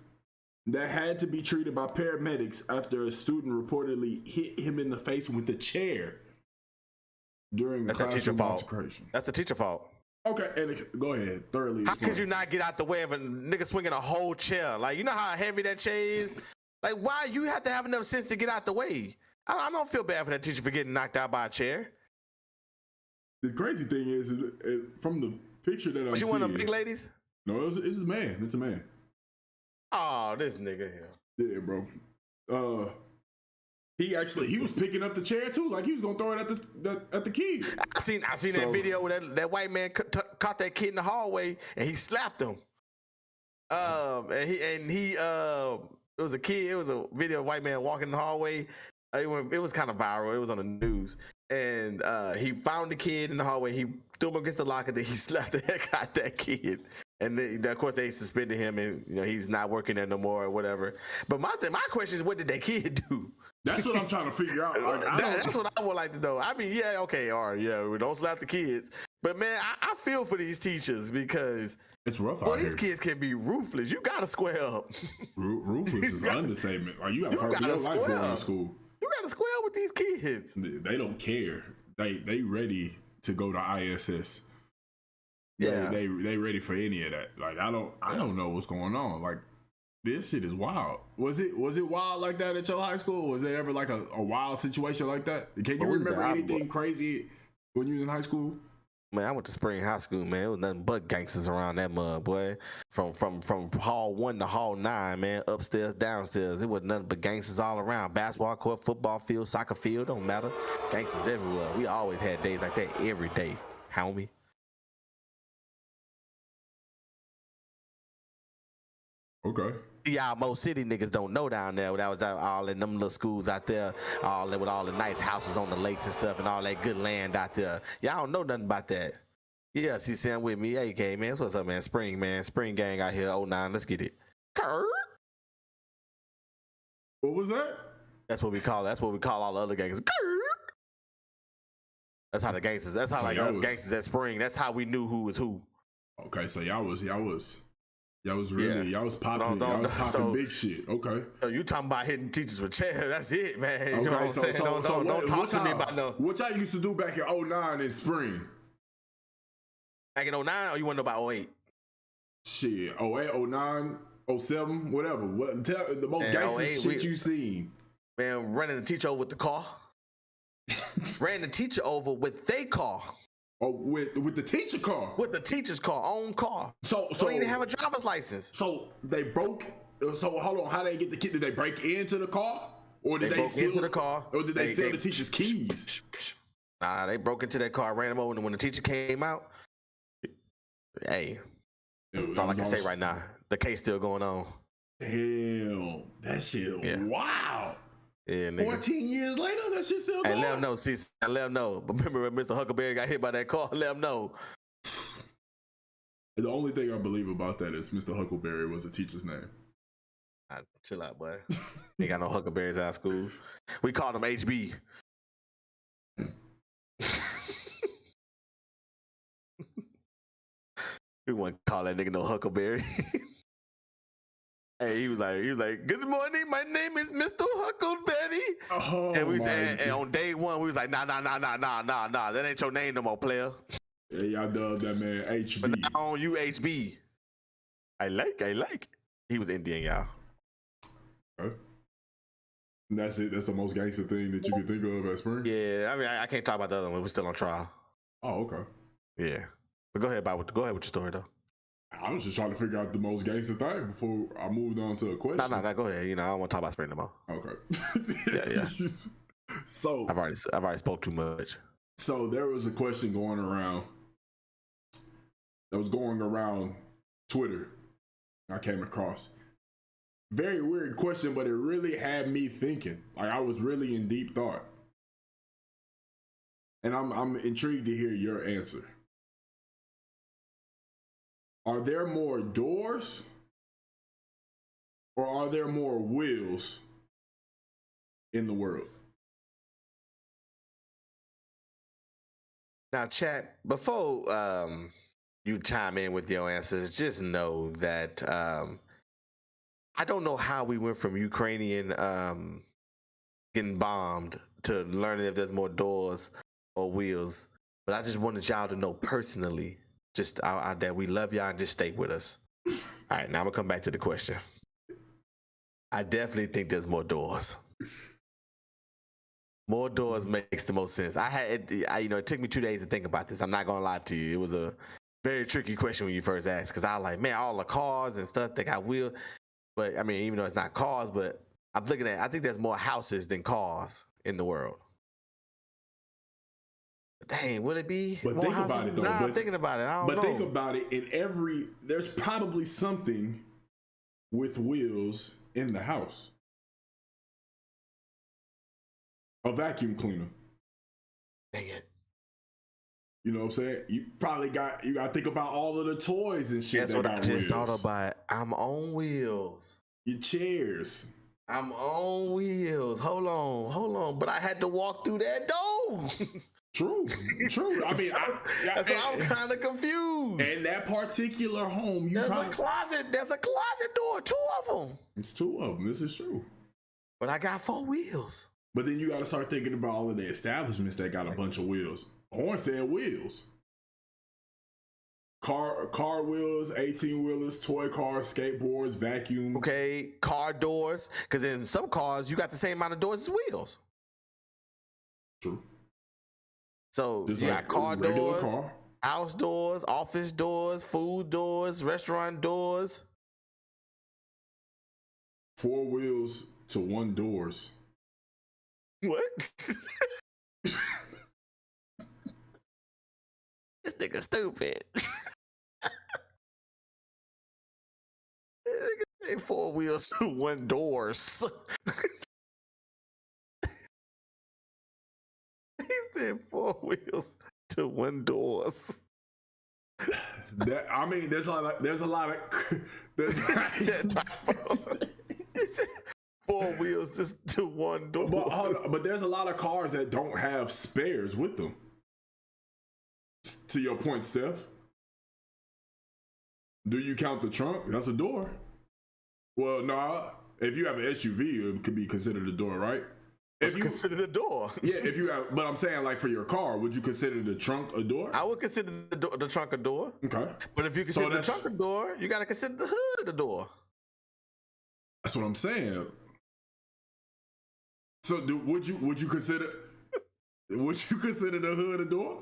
that had to be treated by paramedics after a student reportedly hit him in the face with a chair during the classroom altercation. That's the teacher fault. Okay, and go ahead. Thoroughly explain. How could you not get out the way of a nigga swinging a whole chair? Like, you know how heavy that chair is? Like, why you have to have enough sense to get out the way? I don't feel bad for that teacher for getting knocked out by a chair. The crazy thing is from the picture that I'm seeing. Was she one of them big ladies? No, it's a man. It's a man. Oh, this nigga here. Yeah, bro. He was picking up the chair too, like he was gonna throw it at the kid. I seen that video where that white man caught that kid in the hallway and he slapped him. It was a kid. It was a video of a white man walking in the hallway. It was kind of viral. It was on the news, and he found the kid in the hallway. He threw him against the locker. Then he slapped the heck out that kid. And then, of course, they suspended him, and he's not working there no more or whatever. But my question is, what did that kid do? That's what I'm trying to figure out. Like, that's what I would like to know. I mean, yeah, okay, all right, yeah, we don't slap the kids. But man, I feel for these teachers because it's rough out here. These kids can be ruthless. You gotta square up. Ruthless is an understatement. Like, you gotta fight for your life going to school. You gotta square up with these kids. They don't care. They ready to go to ISS. Yeah, they ready for any of that. Like, I don't know what's going on. Like, this shit is wild. Was it wild like that at your high school? Was there ever like a wild situation like that? Can you remember anything crazy when you was in high school? Man, I went to Spring High School, man. It was nothing but gangsters around that mud, boy. From hall 1 to hall 9, man. Upstairs, downstairs. It was nothing but gangsters all around. Basketball court, football field, soccer field, don't matter. Gangsters everywhere. We always had days like that every day, homie. Okay. Y'all most city niggas don't know down there. That was all in them little schools out there, all with all the nice houses on the lakes and stuff and all that good land out there. Y'all don't know nothing about that. Yeah, see Sam with me. AK, man. What's up, man? Spring gang out here, 09. Let's get it. Kurt. What was that? That's what we call all the other gangsters. Kurt. That's how the gangsters, that's how like us gangsters at Spring, that's how we knew who was who. Okay, so y'all was Y'all was popping, so, big shit. Okay. So you talking about hitting teachers with chairs? That's it, man. You know Okay, what I'm saying? Don't talk to me about no. What y'all used to do back in 09 in spring? Back in 09, or you want to know about 08? Shit, 08, 09, 07, whatever. Tell the most gangster shit you seen. Man, running the teacher over with the car. Ran the teacher over with their car. Oh, with the teacher car. With the teacher's car, own car. So they didn't have a driver's license. So they broke. So hold on, how did they get the kid? Did they break into the car, or did they steal into the car, or did they steal the teacher's keys? Nah, they broke into that car, ran them over, and when the teacher came out, hey, that's all I can say right now. The case still going on. Hell, that shit. Yeah. Wow. Yeah, nigga. 14 years later, that shit still going. Hey, let him know, see. Let him know. But remember when Mr. Huckleberry got hit by that car? Let him know. The only thing I believe about that is Mr. Huckleberry was a teacher's name. Right, chill out, boy. Ain't got no Huckleberries out of school. We called him HB. We wouldn't call that nigga no Huckleberry. Hey, he was like, good morning, my name is Mr. Huckleberry. Oh, and on day one, we was like, nah, that ain't your name no more, player. Yeah, y'all dubbed that man HB. But now on you, HB. I like. He was Indian, y'all. Okay. And that's it. That's the most gangster thing that you can think of at Spring? Yeah, I mean, I can't talk about the other one. We're still on trial. Oh, okay. Yeah. But go ahead with your story, though. I was just trying to figure out the most gangster thing before I moved on to a question. No, go ahead. You know, I don't want to talk about Spring no more. Okay. Yeah. So I've already spoke too much. So there was a question going around Twitter. I came across. Very weird question, but it really had me thinking. Like I was really in deep thought. And I'm intrigued to hear your answer. Are there more doors or are there more wheels in the world? Now, chat, before you chime in with your answers, just know that I don't know how we went from Ukrainian getting bombed to learning if there's more doors or wheels, but I just wanted y'all to know personally, just out there, we love y'all and just stay with us. All right, now I'm gonna come back to the question. I definitely think there's more doors. More doors makes the most sense. It took me 2 days to think about this. I'm not gonna lie to you. It was a very tricky question when you first asked, because I was like, man, all the cars and stuff that got wheels. But I mean, even though it's not cars, but I think there's more houses than cars in the world. Dang, would it be? But more think houses? about it though. I'm thinking about it. I don't know. But think about it. There's probably something with wheels in the house. A vacuum cleaner. Dang it. You know what I'm saying? You got to think about all of the toys and shit. That's what I just thought about. I'm on wheels. Your chairs. I'm on wheels. Hold on. But I had to walk through that door. True. I mean, I'm kind of confused. And that particular home, there's a closet door, 2 of them. It's 2 of them. This is true. But I got 4 wheels. But then you got to start thinking about all of the establishments that got a bunch of wheels. Horn said wheels. Car wheels, 18-wheelers, toy cars, skateboards, vacuums. Okay, car doors. Because in some cars, you got the same amount of doors as wheels. True. So you got car doors, house doors, office doors, food doors, restaurant doors. 4 wheels to 1 doors. What? This nigga stupid. This nigga say 4 wheels to 1 doors. He said 4 wheels to 1 doors. There's a lot of 4 wheels to 1 door. But there's a lot of cars that don't have spares with them. To your point, Steph. Do you count the trunk? That's a door. Well, nah. If you have an SUV, it could be considered a door, right? It's considered a door. Yeah, if you have, but I'm saying like for your car, would you consider the trunk a door? I would consider the trunk a door. Okay. But if you consider the trunk a door, you gotta consider the hood a door. That's what I'm saying. So would you consider the hood a door?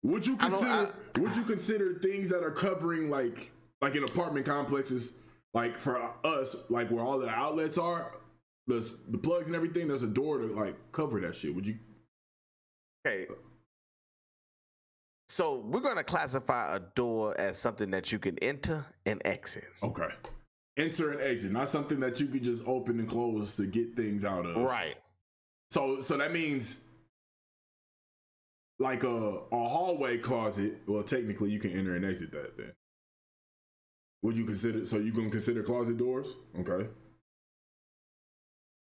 Would you consider things that are covering like in apartment complexes, like for us, like where all the outlets are, the plugs and everything, there's a door to like cover that shit. Would you? Okay. So we're gonna classify a door as something that you can enter and exit. Okay. Enter and exit, not something that you could just open and close to get things out of. Right. So that means like a hallway closet. Well, technically you can enter and exit that then. Would you consider, so you gonna consider closet doors? Okay.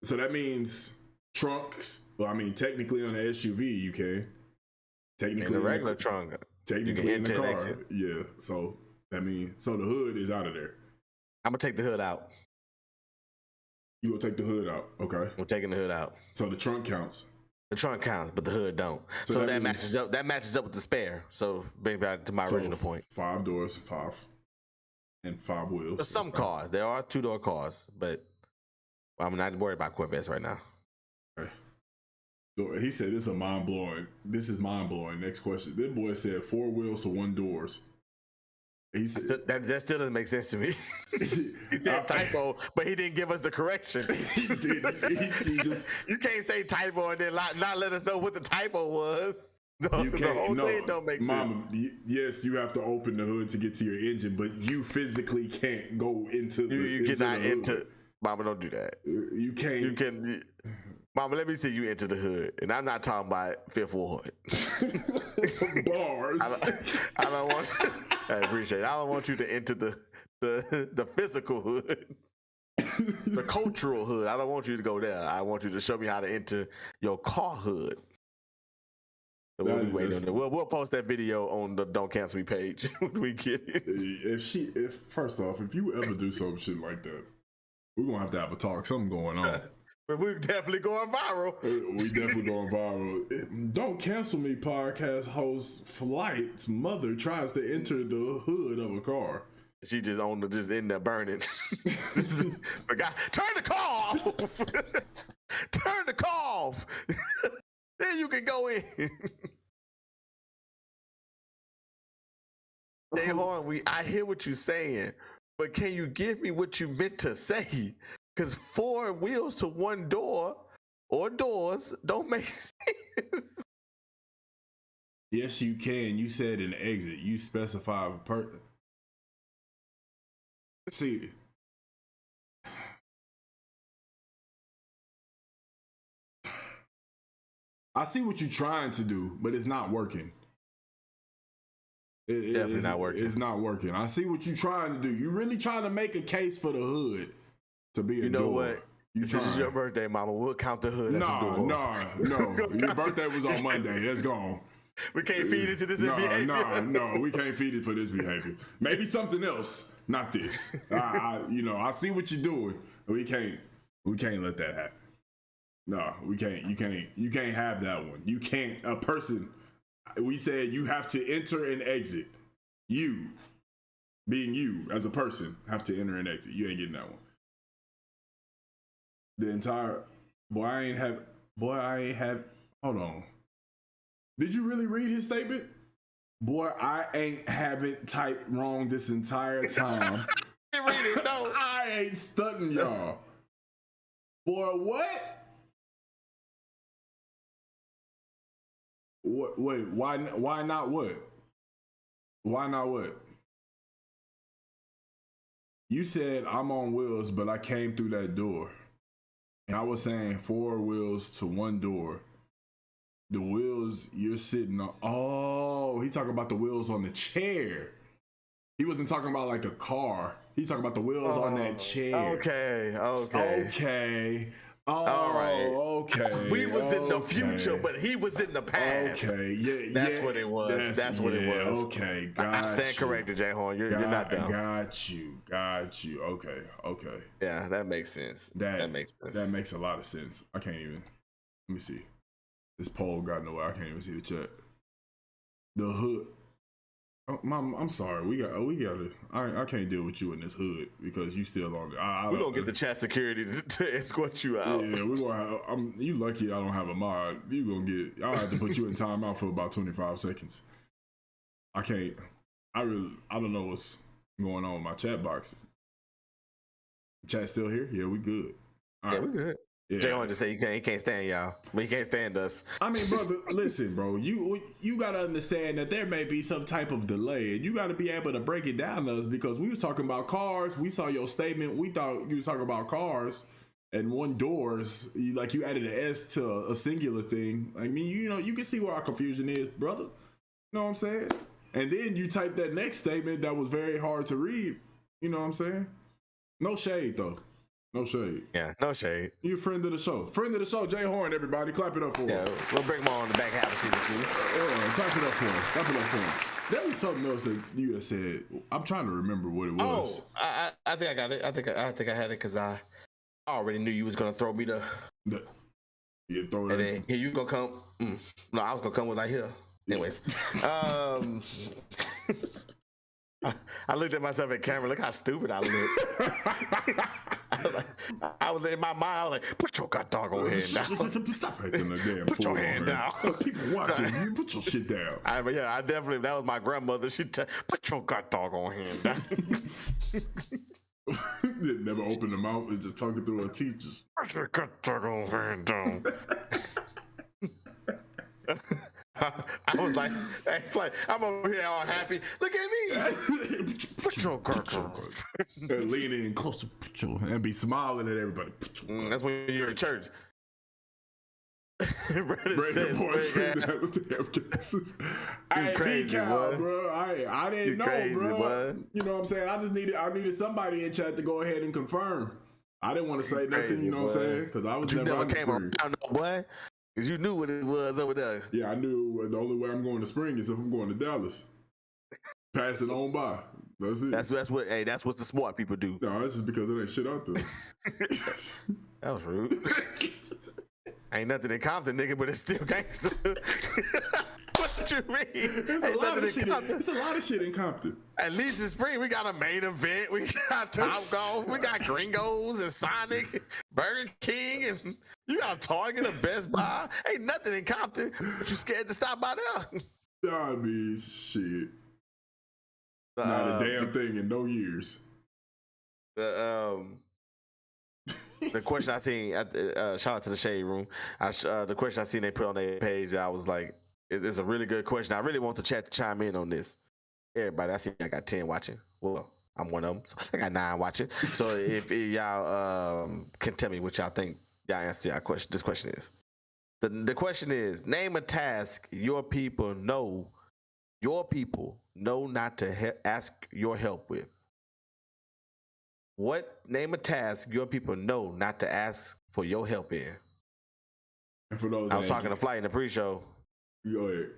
So that means trunks. Well, I mean, technically on an SUV you can. Technically in the regular trunk. Technically in the car. Yeah. So that means, so the hood is out of there. I'm gonna take the hood out. You gonna take the hood out? Okay. I'm taking the hood out. So the trunk counts. The trunk counts, but the hood don't. So that matches up. That matches up with the spare. So bring back to my original point. 5 doors, 5, and 5 wheels. For some cars, there are 2-door cars, but I'm not worried about Corvettes right now. Okay. He said this is mind blowing. This is mind blowing. Next question. This boy said 4 wheels to 1 doors. He said, that still doesn't make sense to me. He said typo, but he didn't give us the correction. He didn't. He just, you can't say typo and then not let us know what the typo was. The whole thing don't make Mama, sense. Yes, you have to open the hood to get to your engine, but you physically can't go into the You cannot enter. Mama, don't do that. You can't. You can. Mama, let me see you enter the hood, and I'm not talking about Fifth Ward. Bars. I don't want. I appreciate it. I don't want you to enter the physical hood, the cultural hood. I don't want you to go there. I want you to show me how to enter your car hood. So we'll be waiting on that. We'll post that video on the Don't Cancel Me page when we get it. First off, if you ever do some shit like that, we're gonna have to have a talk. Something going on. But we're definitely going viral. We definitely going viral. Don't Cancel Me podcast host Flight's mother tries to enter the hood of a car. She just in there burning. Forgot. Turn the car off. Turn the car off. Then you can go in. Jay Horn, I hear what you're saying, but can you give me what you meant to say? Because 4 wheels to 1 door or doors don't make sense. Yes, you can. You said an exit. You specify See. I see what you're trying to do, but it's not working. Definitely not working. It's not working. I see what you're trying to do. You're really trying to make a case for the hood to be a door. You know what? This is your birthday, Mama. We'll count the hood as a door. No. Your birthday was on Monday. That's gone. We can't feed into this behavior. No, we can't feed it for this behavior. Maybe something else, not this. I see what you're doing. We can't let that happen. No, we can't. You can't have that one. You can't. A person. We said you have to enter and exit. You, being you as a person, have to enter and exit. You ain't getting that one. The entire I ain't have. Hold on. Did you really read his statement? Boy, I ain't haven't typed wrong this entire time. No. I ain't stunting y'all. Boy, what? Wait, why not what? Why not what? You said I'm on wheels, but I came through that door. And I was saying 4 wheels to 1 door. The wheels you're sitting on. Oh, he talking about the wheels on the chair. He wasn't talking about like a car. He talking about the wheels on that chair. Okay. All right. Okay. We was in the future, but he was in the past. Okay. Yeah. That's what it was. That's what it was. Okay. I stand corrected, J Horn. You're not dumb. Got you. Okay. Yeah, that makes sense. That makes sense. That makes a lot of sense. I can't even. Let me see. This poll got nowhere. I can't even see the chat. The hood. Oh, Mom, I'm sorry. We gotta. I can't deal with you in this hood because you still on. We're gonna get the chat security to escort you out. Yeah, we gonna. You lucky I don't have a mod. You gonna get. I'll have to put you in timeout for about 25 seconds. I can't. I don't know what's going on with my chat boxes. Chat still here? Yeah, we good. All right. We good. Yeah. Jay just say he can't stand y'all, but he can't stand us. I mean, brother, listen, bro. You gotta understand that there may be some type of delay, and you gotta be able to break it down to us because we was talking about cars. We saw your statement. We thought you was talking about cars and one doors. You added an S to a singular thing. I mean, you can see where our confusion is, brother. You know what I'm saying? And then you typed that next statement that was very hard to read. You know what I'm saying? No shade though. No shade. Yeah, no shade. You're a friend of the show. Friend of the show, Jay Horn, everybody. Clap it up for him. Yeah, we'll bring him on the back half of season 2. Clap it up for him. Clap it up for him. There was something else that you had said. I'm trying to remember what it was. Oh, I think I got it. I think I had it because I already knew you was going to throw me the... You throw it. And then here you gonna come. No, I was going to come with here. Anyways. I looked at myself in camera. Look how stupid I look. I was in my mind. I was like, "Put your doggone hand down. Stop acting like damn. Put your hand down. People watching. You put your shit down." I definitely. That was my grandmother. She put your doggone hand down. Never opened the mouth and just talking through her teeth. Put your doggone hand down. I was like, hey, I'm over here all happy. Look at me. Put your and lean in closer and be smiling at everybody. That's when you're in church. Brandon boys I crazy, cow, bro. I didn't know, crazy, bro. Boy. You know what I'm saying? I needed somebody in chat to go ahead and confirm. I didn't want to say nothing, you know what I'm saying? Because I was never came around, boy. Because you knew what it was over there. Yeah, I knew the only way I'm going to spring is if I'm going to Dallas. Pass it on by. That's it. That's what the smart people do. No, this is because there ain't shit out there. That was rude. Ain't nothing in Compton, nigga, but it's still gangster. What you mean? It's a lot of shit in Compton. At least in spring, we got a main event. We got Top Golf. We got Gringos and Sonic, Burger King, and you got Target and Best Buy. Ain't nothing in Compton, but you scared to stop by there. I mean, shit. Not a damn thing in no years. The question I seen, shout out to the Shade Room. The question I seen they put on their page, I was like, it's a really good question. I really want the chat to chime in on this. Everybody, I see I got 10 watching. Well, I'm one of them. So I got 9 watching. So if y'all can tell me what y'all think, y'all answer y'all question. This question is. The question is, name a task your people know not to ask your help with. Name a task your people know not to ask for your help in. And for those I was talking to Flight in the pre-show. Go ahead.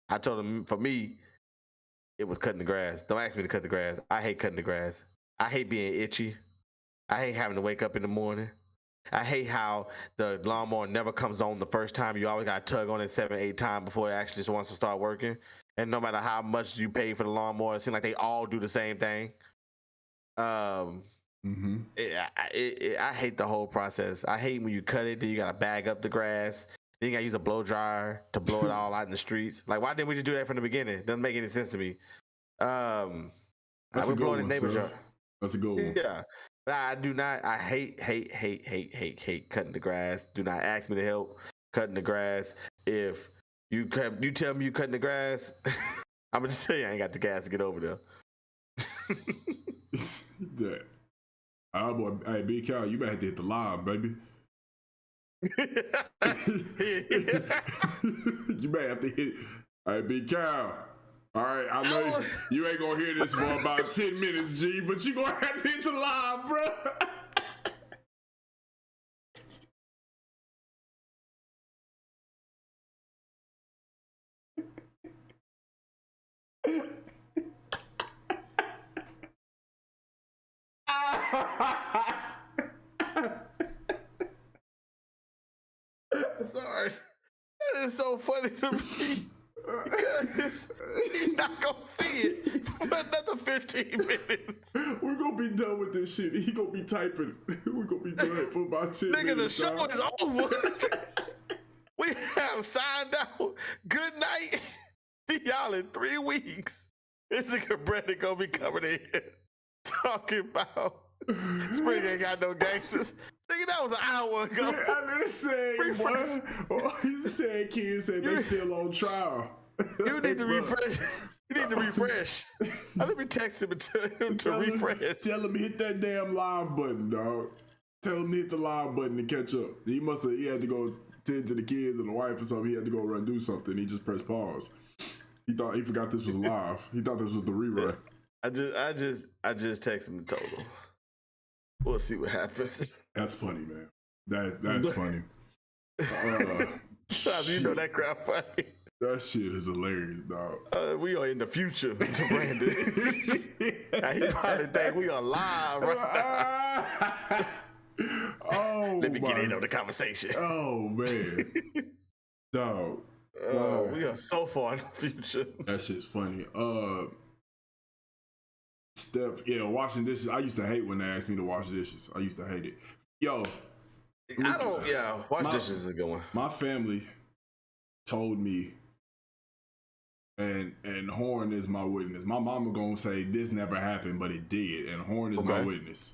I told him for me, it was cutting the grass. Don't ask me to cut the grass. I hate cutting the grass. I hate being itchy. I hate having to wake up in the morning. I hate how the lawnmower never comes on the first time. You always got to tug on it 7-8 times before it actually just wants to start working. And no matter how much you pay for the lawnmower, it seems like they all do the same thing. I hate the whole process. I hate when you cut it, then you gotta bag up the grass. Then you gotta use a blow dryer to blow it all out in the streets. Like, why didn't we just do that from the beginning? Doesn't make any sense to me. That's a good one, sir. That's a good one. Yeah. I do not. I hate cutting the grass. Do not ask me to help cutting the grass. If you tell me you cutting the grass, I'm gonna just tell you I ain't got the gas to get over there. Yeah. Boy, hey, Big Cal, you better have to hit the live, baby. You may have to hit. Hey, Big Cal. All right, I know you ain't gonna hear this for about 10 minutes, G, but you gonna have to hit the live, bro. Sorry. That is so funny to me. Because he's not gonna see it for another 15 minutes. We're gonna be done with this shit. He gonna be typing. We're gonna be done for about 10 Nigga, minutes. the show is over. We have signed out. Good night. See y'all in 3 weeks. This nigga Brandon gonna be coming in here talking about Spring ain't got no gangsters. Nigga, that was an hour ago. I didn't say what. He said kids said they still on trial. You need to refresh. You need to refresh. Let me text him and tell him to refresh. Tell him to hit that damn live button, dog. Tell him to hit the live button to catch up. He had to go tend to the kids and the wife or something. He had to go run do something. He just pressed pause. He forgot this was live. He thought this was the rerun. I just texted him and told him. We'll see what happens. That's funny, man. That's funny. You know that crap funny. That shit is hilarious, dog. We are in the future to Brandon. Now, he probably think we are live right now. Oh, let me get in on the conversation. Oh man, dog. We are so far in the future. That shit's funny. Steph, washing dishes. I used to hate when they asked me to wash dishes. I used to hate it. Yo, wash dishes is a good one. My family told me, and Horn is my witness. My mama gonna say this never happened, but it did, and Horn is my witness.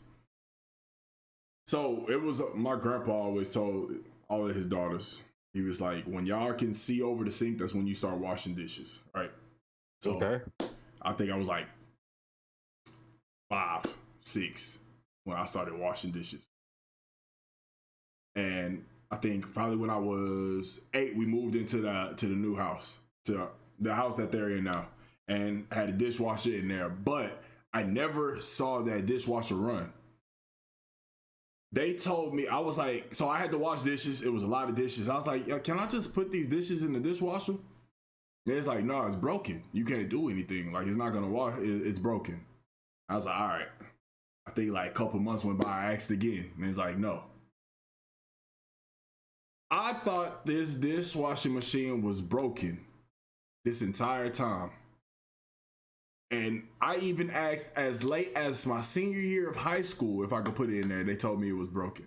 So it was my grandpa always told all of his daughters. He was like, when y'all can see over the sink, that's when you start washing dishes, right? So I think I was like 5, 6 when I started washing dishes. And I think probably when I was 8, we moved into the new house, to the house that they're in now, and had a dishwasher in there. But I never saw that dishwasher run. They told me, I was like, so I had to wash dishes. It was a lot of dishes. I was like, can I just put these dishes in the dishwasher? And it's like, no, it's broken. You can't do anything. Like, it's not going to wash. It's broken. I was like, all right. I think like a couple months went by. I asked again. And it's like, no. I thought this dishwashing machine was broken this entire time. And I even asked as late as my senior year of high school if I could put it in there. They told me it was broken.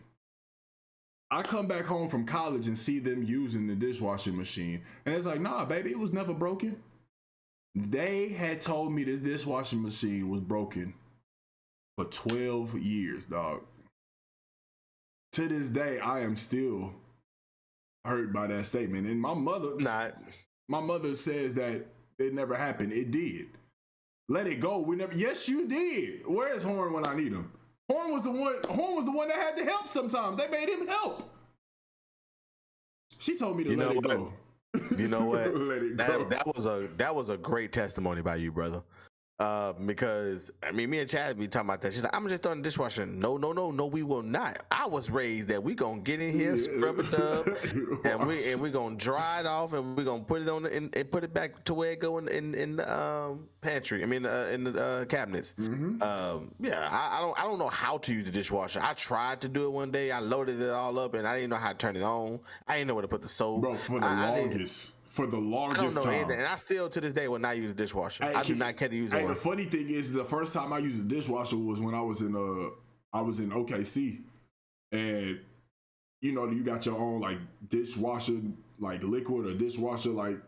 I come back home from college and see them using the dishwashing machine. And it's like, nah, baby, it was never broken. They had told me this dishwashing machine was broken for 12 years, dog. To this day, I am still hurt by that statement. And my mother says that it never happened. It did. Let it go. Yes, you did. Where is Horn when I need him? Horn was the one that had to help sometimes. They made him help. She told me to let it go. You know what? Let it go. That was a great testimony by you, brother. Because I mean, me and Chad be talking about that. She's like, I'm just throwing the dishwasher. No, we will not. I was raised that we gonna get in here, scrub it up, and we gonna dry it off, and we gonna put it on and put it back to where it go in the pantry. I mean, in the cabinets. Mm-hmm. I don't know how to use the dishwasher. I tried to do it one day. I loaded it all up, and I didn't know how to turn it on. I didn't know where to put the soap. Bro, for the longest I don't know time. Anything. And I still, to this day, will not use a dishwasher. I do not care to use one. The funny thing is, the first time I used a dishwasher was when I was in OKC, and you got your own like dishwasher like liquid or dishwasher like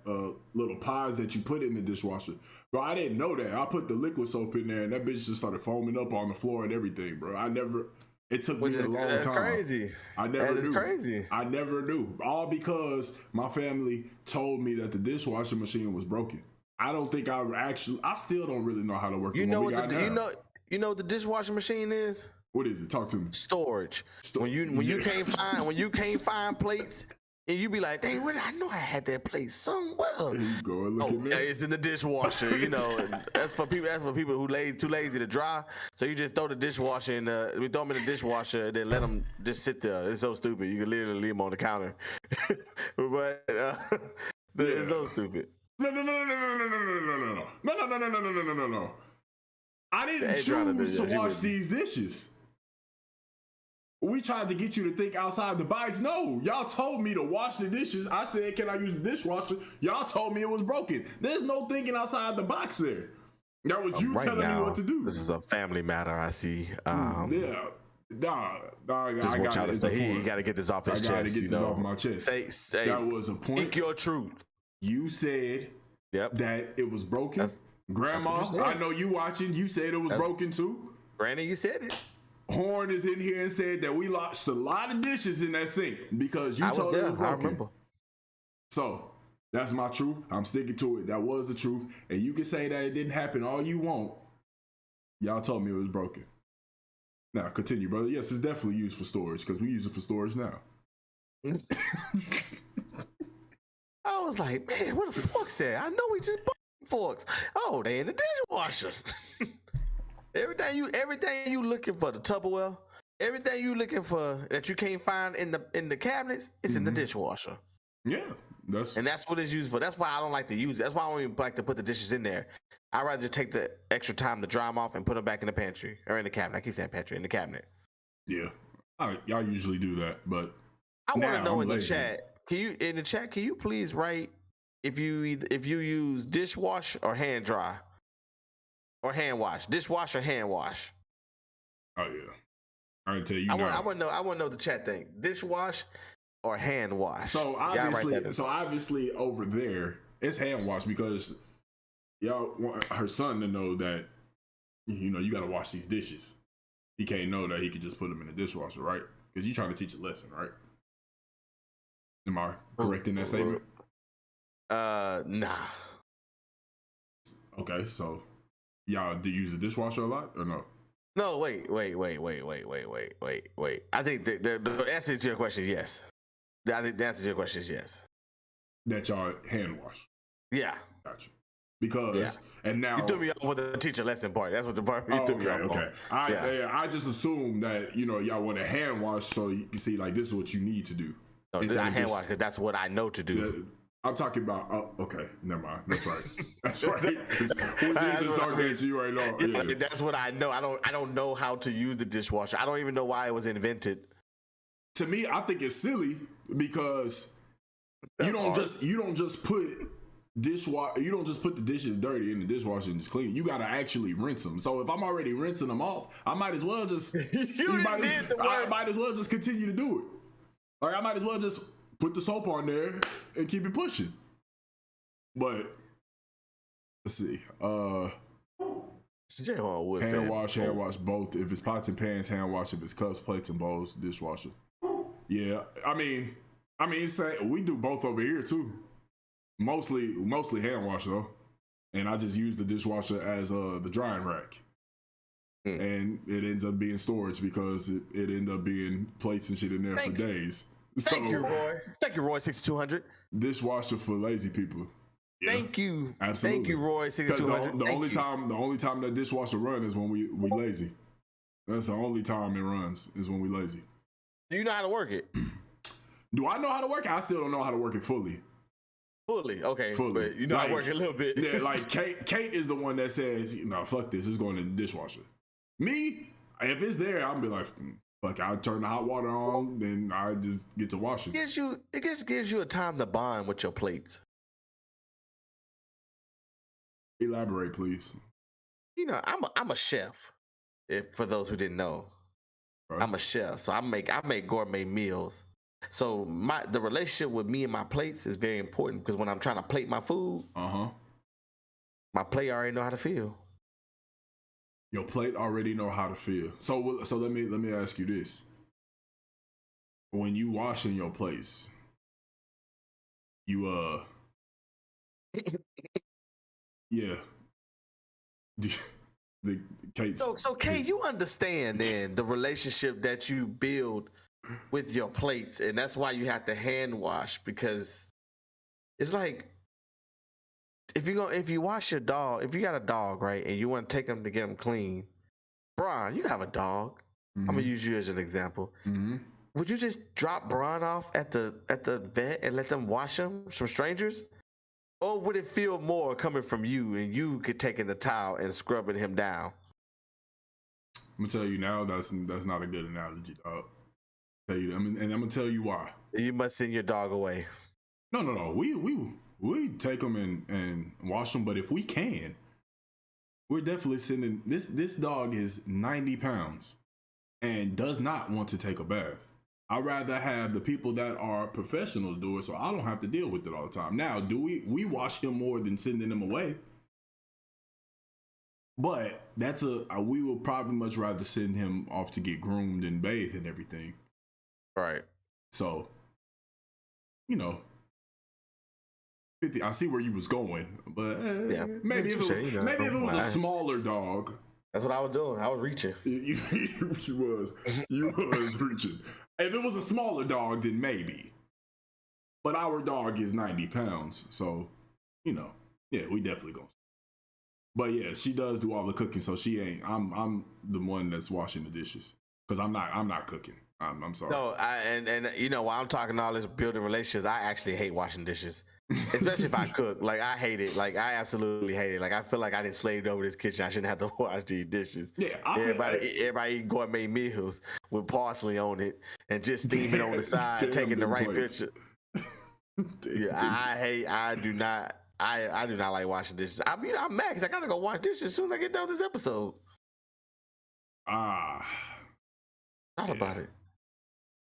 little pies that you put in the dishwasher. Bro, I didn't know that. I put the liquid soap in there, and that bitch just started foaming up on the floor and everything, bro. It took me a long time. That's crazy. I never knew. Crazy. I never knew. All because my family told me that the dishwashing machine was broken. I don't think I still don't really know how to work. You know what the dishwashing machine is? What is it? Talk to me. Storage. When you can't find plates. And you be like, dang, I know I had that plate somewhere. There you go. Look at me. It's in the dishwasher. That's for people who too lazy to dry. So you just throw the dishwasher in. We throw them in the dishwasher, and then let them just sit there. It's so stupid. You can literally leave them on the counter. But it's so stupid. No. I didn't choose to wash these dishes. We tried to get you to think outside the box. No, y'all told me to wash the dishes. I said, can I use the dishwasher? Y'all told me it was broken. There's no thinking outside the box there. That was you telling me what to do. This is a family matter, I see. Yeah. Nah, I got it. He got to get this off his chest. I got to get this off my chest. Say, that was a point. Speak your truth. You said that it was broken. Grandma, I know you watching. You said it was broken too. Granny, you said it. Horn is in here and said that we lost a lot of dishes in that sink because you told it was broken. I remember. So that's my truth. I'm sticking to it. That was the truth. And you can say that it didn't happen all you want. Y'all told me it was broken. Now continue, brother. Yes, it's definitely used for storage because we use it for storage now. I was like, man, what the forks at? I know we just bought forks. Oh, they in the dishwasher. Everything you looking for, the Tupperware, everything you looking for that you can't find in the cabinets, it's in the dishwasher. Yeah, that's what it's used for. That's why I don't like to use it. That's why I don't even like to put the dishes in there. I'd rather just take the extra time to dry them off and put them back in the pantry or in the cabinet. I keep saying pantry, in the cabinet. Yeah, y'all usually do that, but I want to know in the chat. Can you please write if you use dishwash or hand dry? Or hand wash, dishwash or hand wash. Oh yeah, I can tell you. I want to know the chat thing. Dishwash or hand wash. So obviously, over there it's hand wash because y'all want her son to know that you got to wash these dishes. He can't know that he could just put them in the dishwasher, right? Because you're trying to teach a lesson, right? Am I correct in that statement? Nah. Okay, so. Y'all do you use the dishwasher a lot or no? No, wait. I think the answer to your question is yes. I think the answer to your question is yes. That y'all hand wash. Yeah. Gotcha. Because and now you threw me off with the teacher lesson part. That's what the part you threw me off. Okay. I just assumed that y'all want to hand wash so you can see like this is what you need to do. No, this is not hand wash because that's what I know to do. I'm talking about. Oh, okay, never mind. That's right. That's right. We just talking that you right now. Yeah. That's what I know. I don't know how to use the dishwasher. I don't even know why it was invented. To me, I think it's silly because you don't just put dishwasher. You don't just put the dishes dirty in the dishwasher and just clean it. You got to actually rinse them. So if I'm already rinsing them off, I might as well just. I might as well just continue to do it. Like I might as well just. Put the soap on there and keep it pushing. But let's see. Hand wash both. If it's pots and pans, hand wash. If it's cups, plates, and bowls, dishwasher. Yeah, I mean, we do both over here too. Mostly hand wash though, and I just use the dishwasher as the drying rack. And it ends up being storage because it ends up being plates and shit in there for days. Thank you, Roy. Thank you, Roy. 6200. Dishwasher for lazy people. Yeah, thank you. Absolutely. Thank you, Roy. 6200. The only time that dishwasher runs is when we lazy. That's the only time it runs is when we lazy. Do you know how to work it? Do I know how to work it? I still don't know how to work it fully. Okay. Fully. But you know how to work it a little bit. Yeah, like Kate is the one that says, fuck this. It's going in the dishwasher. Me, if it's there, I'll be like, fuck, I'll turn the hot water on, then I just get to washing. It just gives you a time to bond with your plates. Elaborate, please. I'm a chef. For those who didn't know, right. I'm a chef, so I make gourmet meals. So the relationship with me and my plates is very important because when I'm trying to plate my food, my plate already know how to feel. Your plate already know how to feel. So let me ask you this: when you washing your plates, you yeah. The Kate. So Kate, you understand then the relationship that you build with your plates, and that's why you have to hand wash, because it's like if you wash your dog, if you got a dog, right, and you want to take them to get them clean, Bron, you have a dog. I'm gonna use you as an example. Would you just drop Bron off at the vet and let them wash him, some strangers? Or would it feel more coming from you and you could taking the towel and scrubbing him down? I'm gonna tell you now, that's not a good analogy, dog. Tell you, and I'm gonna tell you why. You must send your dog away. No. We take them and wash them, but if we can, we're definitely sending this dog is 90 pounds and does not want to take a bath. I'd rather have the people that are professionals do it so I don't have to deal with it all the time. Now, do we wash him more than sending him away? But we would probably much rather send him off to get groomed and bathed and everything. Right. So, 50, I see where you was going, but Yeah, maybe if it was a smaller dog. That's what I was doing. I was reaching. You was reaching. If it was a smaller dog, then maybe. But our dog is 90 pounds, so yeah, we definitely gonna. But yeah, she does do all the cooking, so she ain't. I'm the one that's washing the dishes because I'm not cooking. I'm sorry. No, and while I'm talking all this building relationships, I actually hate washing dishes. Especially if I cook. Like, I hate it. Like, I absolutely hate it. Like, I feel like I didn't slaved over this kitchen. I shouldn't have to wash these dishes. Yeah, everybody eating gourmet meals with parsley on it and just steaming on the side, taking the right picture. Yeah, I do not like washing dishes. I mean, I'm mad because I gotta go wash dishes as soon as I get done with this episode. Thought about it.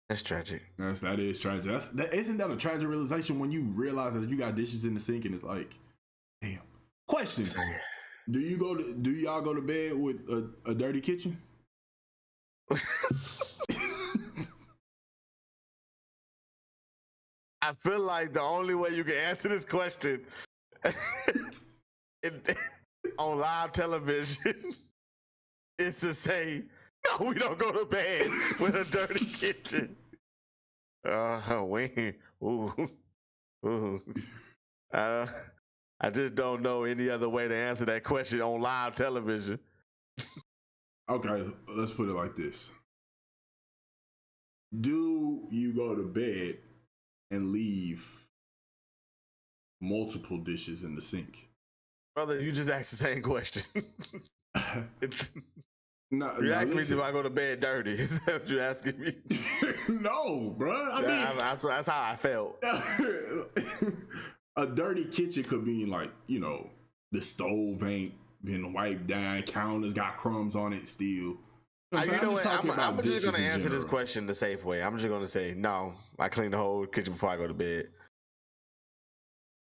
That's tragic. That is tragic. Isn't that a tragic realization when you realize that you got dishes in the sink and it's like, damn. Question: do y'all go to bed with a dirty kitchen? I feel like the only way you can answer this question on live television is to say, no, we don't go to bed with a dirty kitchen. I just don't know any other way to answer that question on live television. Okay, let's put it like this. Do you go to bed and leave multiple dishes in the sink? Brother, you just asked the same question. No, you asked me if I go to bed dirty. Is that what you're asking me? No, bro. I mean, that's how I felt. A dirty kitchen could mean like, the stove ain't been wiped down, counters got crumbs on it still. I'm just going to answer this question the safe way. I'm just going to say, no, I clean the whole kitchen before I go to bed.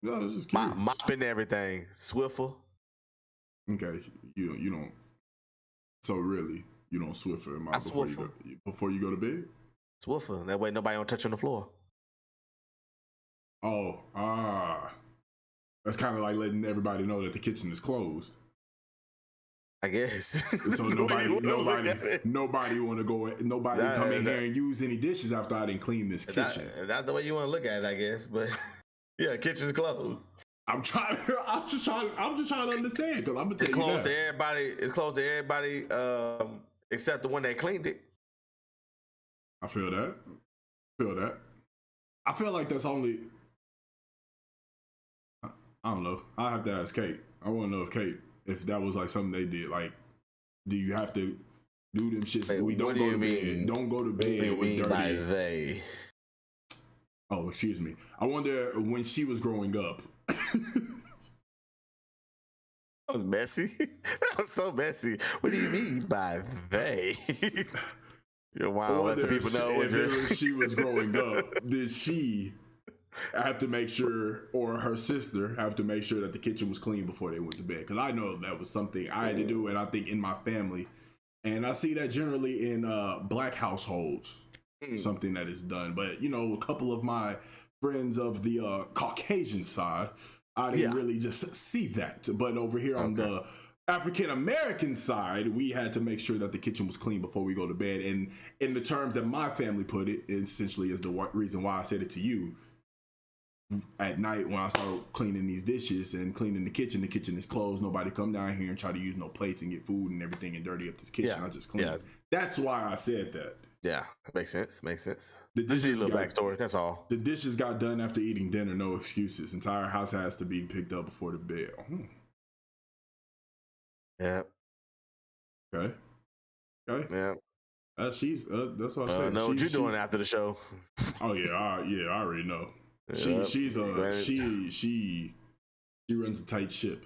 No, it's just curious. Mopping everything. Swiffer. Okay, you don't. So really, you don't Swiffer and mop before you go to bed? Swiffer. That way nobody don't touch on the floor. Oh, that's kind of like letting everybody know that the kitchen is closed. I guess. So nobody want to go. Nobody come in here and use any dishes after I didn't clean this kitchen. That's the way you want to look at it, I guess. But yeah, kitchen's closed. I'm just trying to understand because I'm gonna tell you closed to everybody. It's closed to everybody except the one that cleaned it. I feel that. I feel like that's only. I don't know. I have to ask Kate. I want to know if that was like something they did. Like, do you have to do them shits? Wait, we don't go to bed. Don't go to bed with dirty. By they? Oh, excuse me. I wonder when she was growing up. That was messy. That was so messy. What do you mean by they? You want to let the people know if she was growing up, did she have to make sure, or her sister have to make sure that the kitchen was clean before they went to bed? Because I know that was something I had to do, and I think in my family, and I see that generally in black households, something that is done. But a couple of my friends of the Caucasian side, I didn't really just see that. But over here on the African American side, we had to make sure that the kitchen was clean before we go to bed. And in the terms that my family put it, essentially is the reason why I said it to you. At night when I started cleaning these dishes and cleaning the kitchen is closed. Nobody come down here and try to use no plates and get food and everything and dirty up this kitchen. I just clean it. That's why I said that. Yeah, makes sense. Makes sense. The Just need a dishes little got backstory. That's all. the dishes got done after eating dinner. No excuses. Entire house has to be picked up before the bed. Yeah. Okay. Okay. Yeah. That's what I said. Know what you're doing after the show. Oh yeah, I already know. Yep. She runs a tight ship.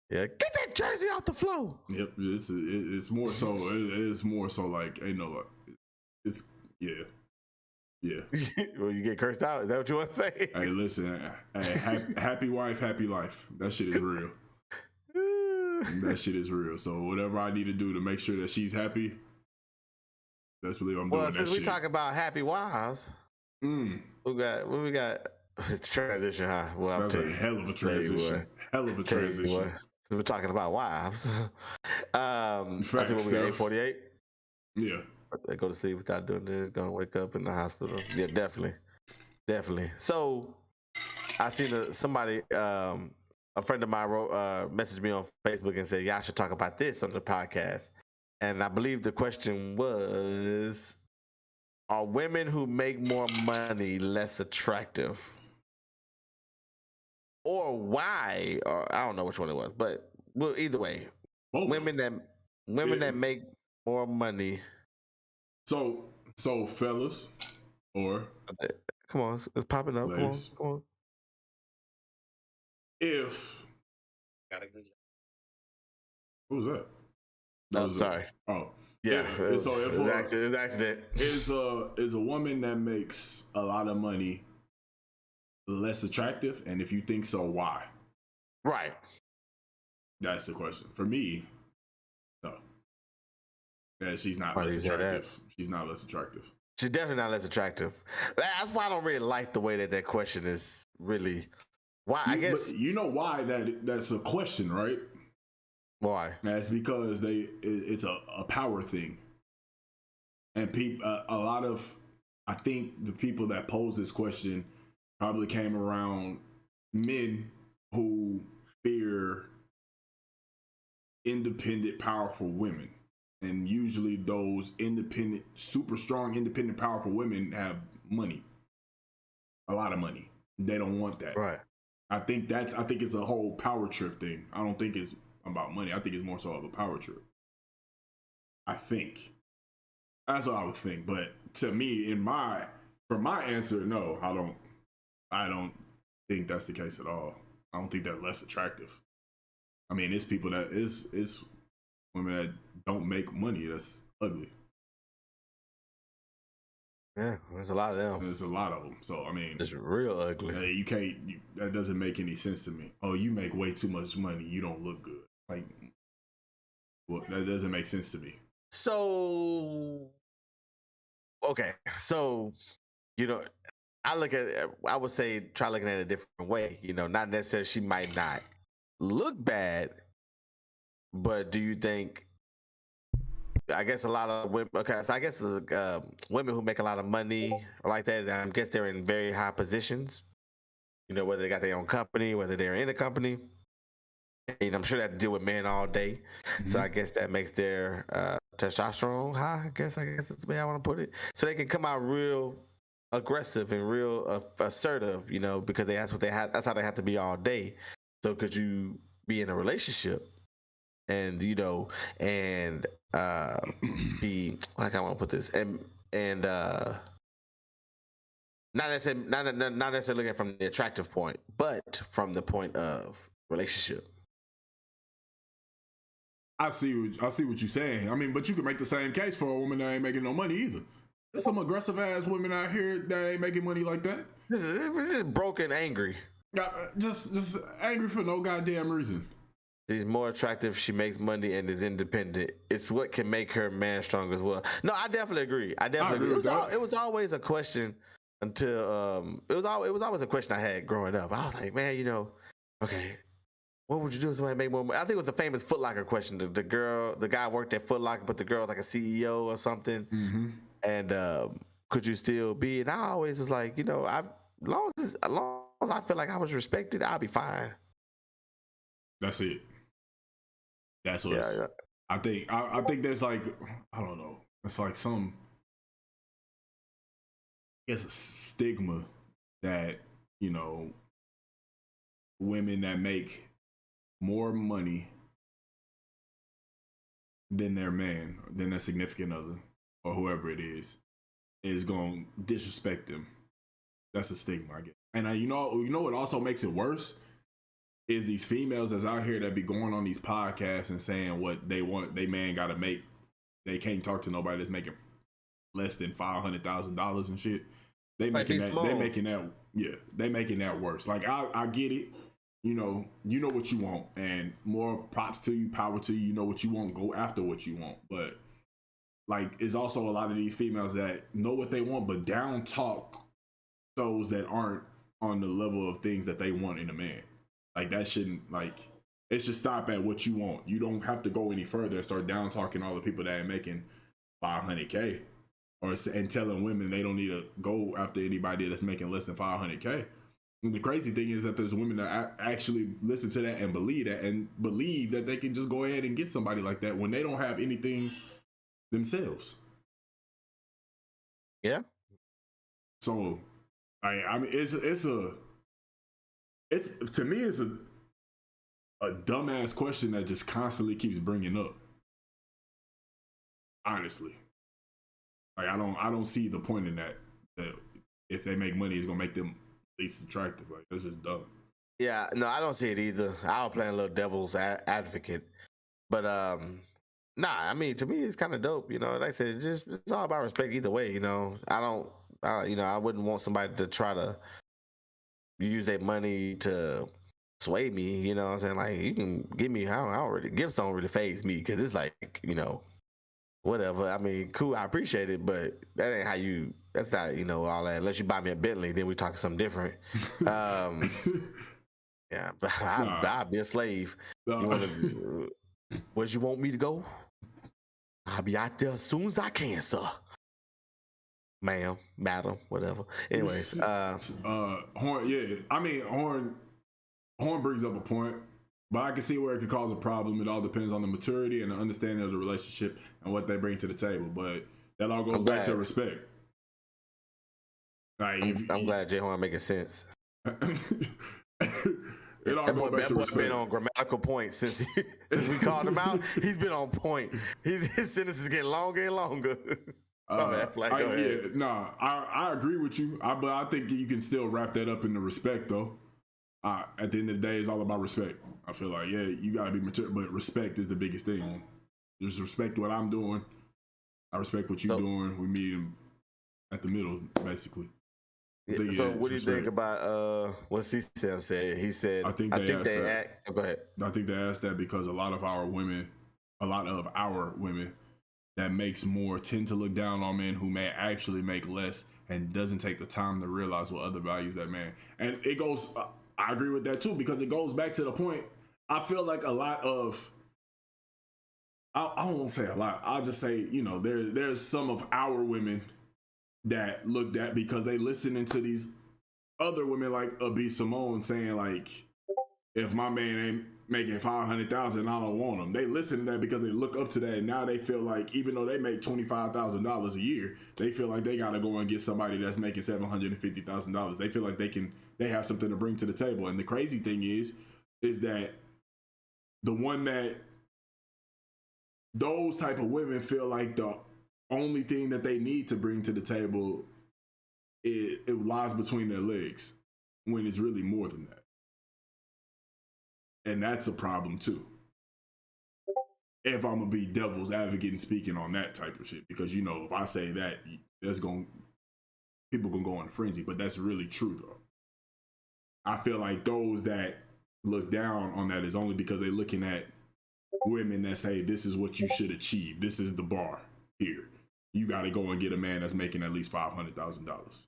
Yeah, get that jersey off the floor. Yep, it's more so. It's more so like ain't no. It's yeah. Well, you get cursed out. Is that what you want to say? Hey, listen. Happy wife, happy life. That shit is real. That shit is real. So whatever I need to do to make sure that she's happy, that's believe I'm doing that shit. Well, since we talk about happy wives, what we got? Transition, huh? Well, that's a hell of a transition. Hell of a transition. We're talking about wives. I think what we got 848. Yeah. They go to sleep without doing this, gonna wake up in the hospital. Yeah, definitely. So I seen somebody, a friend of mine messaged me on Facebook and said, "Yeah, I should talk about this on the podcast." And I believe the question was, "Are women who make more money less attractive?" Or why? Or I don't know which one it was, but well, either way, both. women that make more money. So fellas, or come on, it's popping up. Ladies. Come on. If what was that? No, sorry. Yeah. It was an accident. Is a woman that makes a lot of money less attractive, and if you think so, why? Right. That's the question. For me, no. Yeah, she's not less attractive. She's not less attractive. She's definitely not less attractive. That's why I don't really like the way that question is really. Why? I guess but you know why that's a question, right? Why? That's because it's a power thing, and a lot of I think the people that pose this question probably came around men who fear independent, powerful women. And usually those independent, super strong, independent, powerful women have money. A lot of money. They don't want that. Right. I think it's a whole power trip thing. I don't think it's about money. I think it's more so of a power trip. I think. That's what I would think. But to me, for my answer, no, I don't think that's the case at all. I don't think they're less attractive. I mean, it's people that is women that don't make money that's ugly. Yeah, there's a lot of them. There's a lot of them. So I mean, it's real ugly. Hey, you can't. That doesn't make any sense to me. Oh, you make way too much money. You don't look good. Like, well, that doesn't make sense to me. So, okay, so I would say try looking at it a different way. Not necessarily she might not look bad, but do you think? I guess a lot of women. Okay, so I guess women who make a lot of money or like that. I guess they're in very high positions. Whether they got their own company, whether they're in a company, and I'm sure they have to deal with men all day. Mm-hmm. So I guess that makes their testosterone high. I guess that's the way I want to put it. So they can come out real aggressive and real assertive. Because that's what they have. That's how they have to be all day. So could you be in a relationship? And be like I want to put this and not necessarily looking from the attractive point, but from the point of relationship. I see what you're saying. I mean, but you can make the same case for a woman that ain't making no money either. There's some aggressive ass women out here that ain't making money like that. This is broken, angry. Just angry for no goddamn reason. She's more attractive. She makes money and is independent. It's what can make her man strong as well. No, I definitely agree. It was always a question until it was always a question I had growing up. I was like, man, okay, what would you do if somebody make more money? I think it was the famous Foot Locker question. The guy worked at Foot Locker, but the girl was like a CEO or something. Mm-hmm. And could you still be? And I always was like, as long as I feel like I was respected, I'll be fine. That's it. That's what I think there's like, I don't know. It's like some it's a stigma that, you know, women that make more money than their man, than their significant other, or whoever it is going to disrespect them. That's a stigma, I guess. And you know what also makes it worse is these females that's out here that be going on these podcasts and saying what they want, they man got to make. They can't talk to nobody that's making less than $500,000 and shit. They making that. They making that. Yeah, they making that worse. Like I get it. You know what you want, and more props to you, power to you. You know what you want, go after what you want. But like, it's also a lot of these females that know what they want, but down talk those that aren't on the level of things that they want in a man. Like that shouldn't, like, it should stop at what you want. You don't have to go any further and start down talking all the people that are making $500K, and telling women they don't need to go after anybody that's making less than $500K. And the crazy thing is that there's women that actually listen to that and believe that, and believe that they can just go ahead and get somebody like that when they don't have anything themselves. Yeah. So, I mean, it's to me, it's a dumbass question that just constantly keeps bringing up. Honestly, like I don't see the point in that if they make money, it's gonna make them least attractive. Like, that's just dumb. Yeah, no, I don't see it either. I'll play a little devil's advocate, but nah, I mean, to me, it's kind of dope. You know, like I said, it's all about respect either way. You know, I wouldn't want somebody to try to use their money to sway me. You know what I'm saying? Like, you can give me gifts don't really faze me, because it's like, you know, whatever. I mean, cool, I appreciate it, but that ain't how you. That's not, you know, all that. Unless you buy me a Bentley, then we talking something different. Yeah, but I'll be a slave. Where you want me to go? I'll be out there as soon as I can, sir. Ma'am, madam, whatever. Anyways, Horn. Yeah, I mean, Horn brings up a point, but I can see where it could cause a problem. It all depends on the maturity and the understanding of the relationship and what they bring to the table. But that all goes back to respect. Like, I'm glad Jay Horn making sense. It all goes back to respect. Been on grammatical points since we called him out. He's been on point. His sentences getting longer and longer. I agree with you, but I think you can still wrap that up in the respect, though. At the end of the day, it's all about respect. I feel like, yeah, you gotta be mature, but respect is the biggest thing. Just respect what I'm doing. I respect what you're doing. We meet at the middle, basically. Yeah, so what do you think about what C-Sam said? He said, go ahead. I think they asked that because a lot of our women that makes more tend to look down on men who may actually make less and doesn't take the time to realize what other values that man. And it goes, I agree with that too, because it goes back to the point. I feel like a lot of, I don't want to say a lot, I'll just say, you know, there's some of our women that looked at, because they listening to these other women like B. Simone saying, like, if my man ain't making $500,000, I don't want him. They listen to that because they look up to that, and now they feel like, even though they make $25,000 a year, they feel like they gotta go and get somebody that's making $750,000. They feel like they have something to bring to the table. And the crazy thing is that the one that those type of women feel like the only thing that they need to bring to the table, it lies between their legs, when it's really more than that. And that's a problem too. If I'm gonna be devil's advocate and speaking on that type of shit, because, you know, if I say that, people gonna go on a frenzy. But that's really true though. I feel like those that look down on that is only because they're looking at women that say, this is what you should achieve. This is the bar here. You got to go and get a man that's making at least $500,000.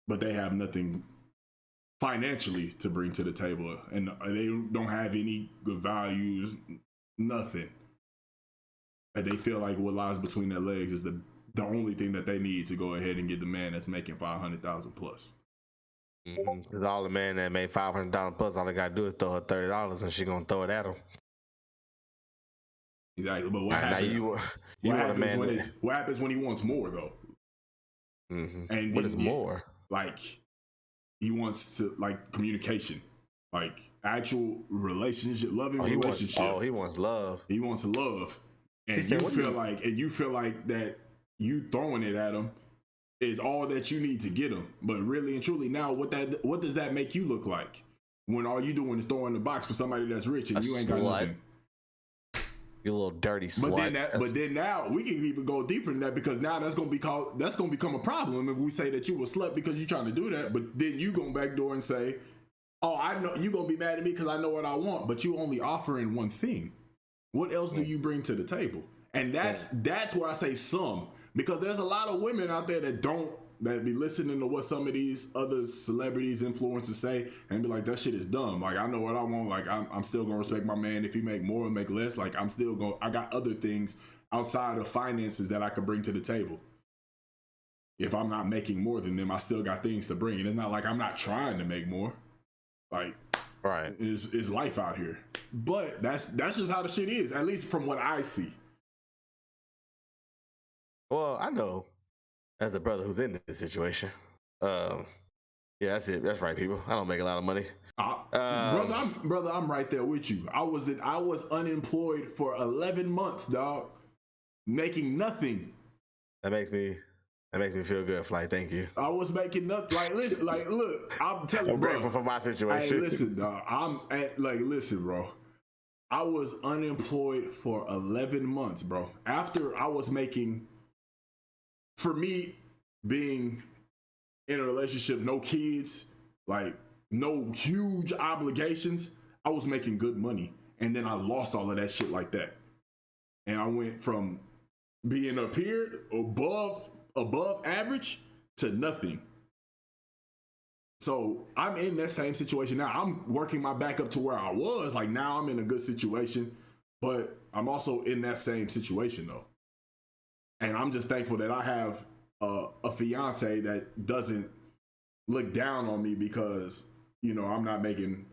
But they have nothing financially to bring to the table, and they don't have any good values, nothing. And they feel like what lies between their legs is the only thing that they need to go ahead and get the man that's making $500,000 plus. Because all the man that made $500,000 plus, all they got to do is throw her $30, and she gonna throw it at him. Exactly, but what happens when he wants more though? And What is more? Like he wants to like communication, like actual relationship, loving relationship. He wants love. He wants love, and you feel like that you throwing it at him is all that you need to get him. But really and truly, now what does that make you look like when all you doing is throwing the box for somebody that's rich and you ain't got nothing? You little dirty slut. But then now we can even go deeper than that, because now that's gonna become a problem if we say that you a slut because you trying to do that. But then you go back door and say, "Oh, I know you gonna be mad at me because I know what I want," but you only offering one thing. What else do you bring to the table? And that's where I say some, because there's a lot of women out there that be listening to what some of these other celebrities, influencers say and be like, that shit is dumb. Like, I know what I want. Like, I'm still gonna respect my man if he make more or make less. Like, I got other things outside of finances that I could bring to the table. If I'm not making more than them, I still got things to bring. And it's not like I'm not trying to make more. Like, right, is life out here. But that's just how the shit is, at least from what I see. Well, I know as a brother who's in this situation. Yeah, that's it. That's right, people. I don't make a lot of money. Brother, I'm right there with you. I was unemployed for 11 months, dog, making nothing. That makes me feel good, Flight. Thank you. I was making nothing. Look, I'm telling you, I'm grateful for my situation. Hey, listen, dog. Listen, bro. I was unemployed for 11 months, bro. After I was making, for me, being in a relationship, no kids, like no huge obligations, I was making good money. And then I lost all of that shit like that. And I went from being up here above average to nothing. So I'm in that same situation now. I'm working my back up to where I was. Like, now I'm in a good situation, but I'm also in that same situation though. And I'm just thankful that I have a fiance that doesn't look down on me because, you know, I'm not making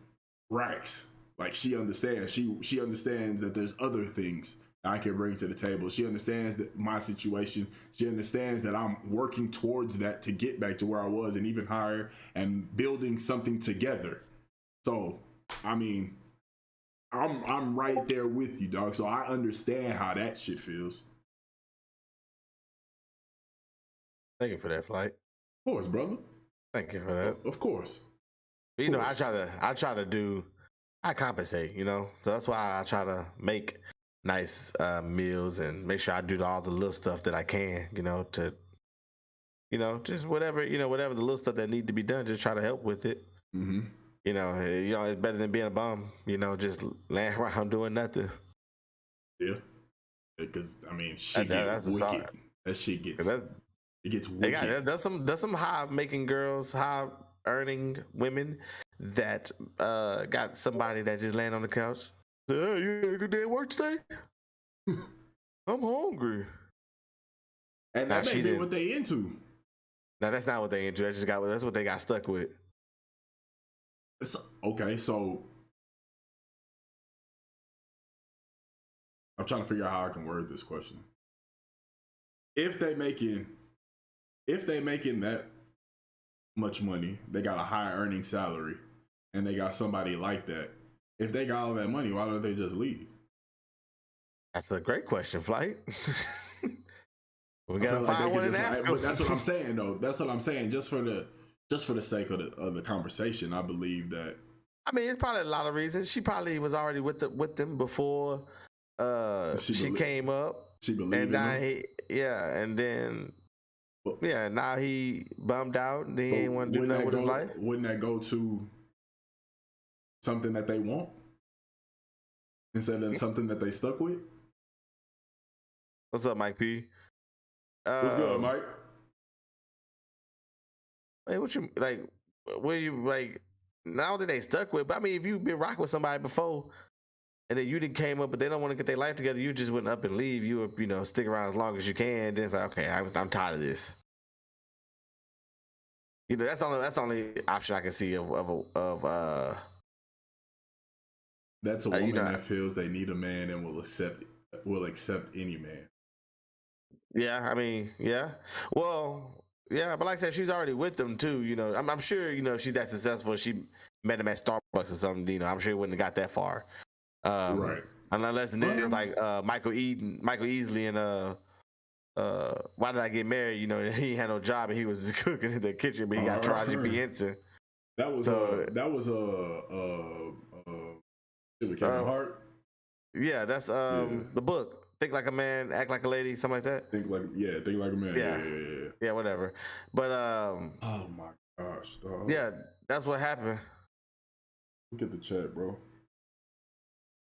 racks. Like, she understands. She understands that there's other things I can bring to the table. She understands that my situation. She understands that I'm working towards that to get back to where I was and even higher, and building something together. So, I mean, I'm right there with you, dog. So I understand how that shit feels. Thank you for that, Flight. Of course, brother. Thank you for that. Of course. But, you know, I compensate, you know, so that's why I try to make nice meals and make sure I do all the little stuff that I can, you know, to, you know, just whatever the little stuff that need to be done, just try to help with it. Mm-hmm. You know, it's better than being a bum, you know, just laying around doing nothing. Yeah. Because, I mean, shit gets wicked. That shit gets, it gets wicked. There's some high-making girls, high-earning women that got somebody that just laying on the couch. Hey, you had a good day at work today? I'm hungry. And that may be what they into. No, that's not what they into. That's what they got stuck with. Okay, so I'm trying to figure out how I can word this question. If they making that much money, they got a high earning salary, and they got somebody like that. If they got all that money, why don't they just leave? That's a great question, Flight. We gotta find one and ask them. But that's what I'm saying, though. That's what I'm saying. Just for the sake of the conversation, I believe that. I mean, it's probably a lot of reasons. She probably was already with them before she came up. She believed in him. And then now he bummed out and he ain't want to do nothing with his life. Wouldn't that go to something that they want instead of something that they stuck with? What's up, Mike P? What's good, Mike? Hey, what you like? What you like? Now that they stuck with, but I mean, if you've been rocking with somebody before, and then you didn't came up, but they don't want to get their life together, you just wouldn't up and leave. You would, you know, stick around as long as you can. Then it's like, okay, I'm tired of this. You know, that's the only option I can see of That's a woman that feels they need a man and will accept any man. Yeah, I mean, yeah. Well, Yeah, but like I said, she's already with them too. You know, I'm sure. You know, if she's that successful, she met him at Starbucks or something. You know, I'm sure he wouldn't have got that far. Right. Unless niggas like Michael Easley, and Why Did I Get Married? You know, he had no job and he was cooking in the kitchen, but he got Taraji P. Henson. That was shit with Kevin Hart. Yeah, that's the book. Think Like a Man, Act Like a Lady, something like that. Think Like a Man. Yeah, whatever. But oh my gosh, dog. Yeah, that's what happened. Look at the chat, bro.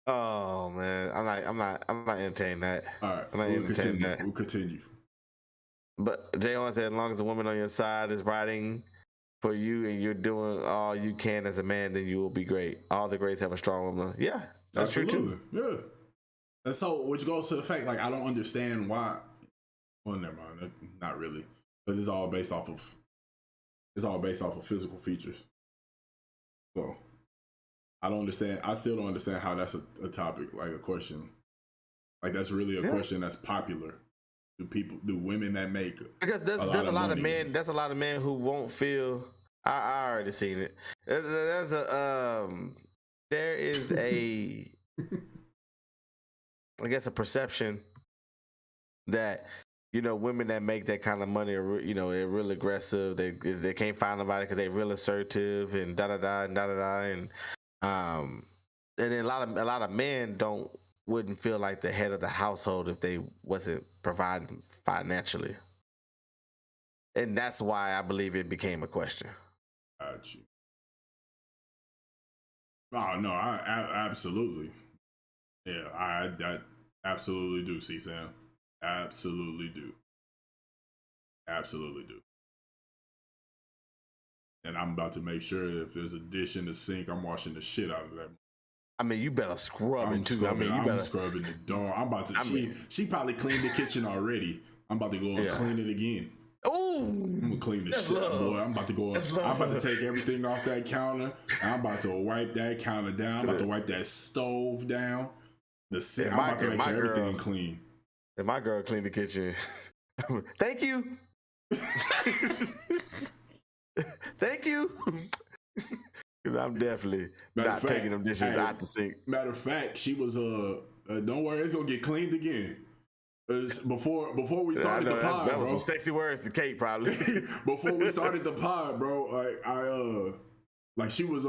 Oh man, I'm not entertaining that. All right, I'm not entertaining that. We'll continue. But Jay said, as long as the woman on your side is riding for you and you're doing all you can as a man, then you will be great. All the greats have a strong woman. Yeah, that's Absolutely. true too. Yeah. And so, which goes to the fact, like, I don't understand why. Well, never mind. Not really, because it's all based off of physical features. So, I don't understand. I still don't understand how that's a topic, like a question. Like, that's really a question that's popular. Do women that make because there's a lot of men. There's a lot of men who won't feel. I already seen it. There is a I guess a perception that, you know, women that make that kind of money are, you know, they're real aggressive. They can't find nobody because they're real assertive and da da da and da da da and then a lot of men wouldn't feel like the head of the household if they wasn't providing financially, and that's why I believe it became a question. Got you. Oh no, I absolutely. Yeah, I absolutely do, C-Sam. Absolutely do. Absolutely do. And I'm about to make sure if there's a dish in the sink, I'm washing the shit out of that. I mean, you better scrub it too. Scrubbing, I'm scrubbing the door. I'm about to. She probably cleaned the kitchen already. I'm about to go and clean it again. Oh, I'm gonna clean the shit, boy. I'm about to go. I'm about to take everything off that counter. I'm about to wipe that counter down. I'm about to wipe that stove down. I'm about to make sure everything clean. And my girl cleaned the kitchen. Thank you. Thank you. Because I'm definitely not taking them dishes out the sink. Matter of fact, she was don't worry, it's gonna get cleaned again. Before we started the pod, that was bro. some sexy words to Kate, probably. Before we started the pod, bro, like she was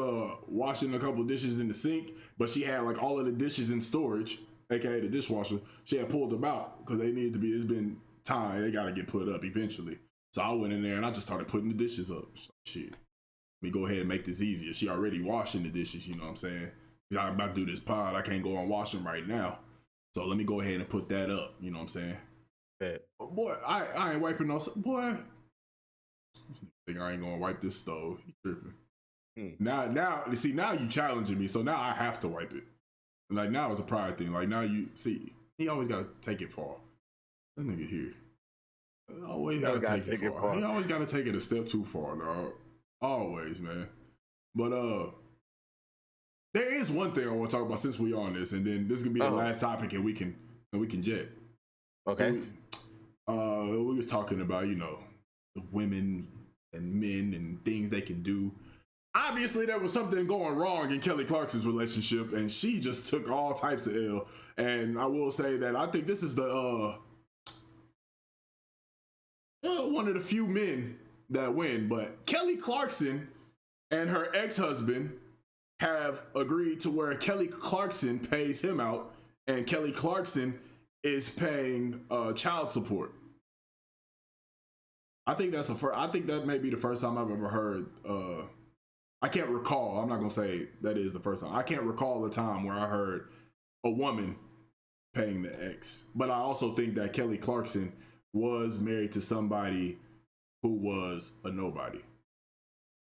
washing a couple dishes in the sink, but she had like all of the dishes in storage, aka the dishwasher. She had pulled them out because they needed to be. It's been time. They got to get put up eventually. So I went in there and I just started putting the dishes up. Shit, let me go ahead and make this easier. She already washing the dishes. You know what I'm saying? I'm about to do this pod. I can't go and wash them right now. So let me go ahead and put that up. You know what I'm saying? Yeah. Boy, I ain't wiping no. Boy, this nigga think I ain't gonna wipe this stove. You tripping? Now, see, now you challenging me. So now I have to wipe it. And like now it's a pride thing. Like now you see, he always gotta take it far. That nigga here, always gotta take it far. He always gotta take it a step too far, dog. Always, man. But there is one thing I want to talk about since we on this, and then this is gonna be the last topic, and we can jet. Okay. We was talking about, you know, the women and men and things they can do. Obviously, there was something going wrong in Kelly Clarkson's relationship, and she just took all types of ill. And I will say that I think this is the one of the few men that win. But Kelly Clarkson and her ex-husband have agreed to where Kelly Clarkson pays him out, and Kelly Clarkson is paying child support. I think I think that may be the first time I've ever heard. I can't recall. I'm not gonna say that is the first time. I can't recall a time where I heard a woman paying the ex. But I also think that Kelly Clarkson was married to somebody who was a nobody,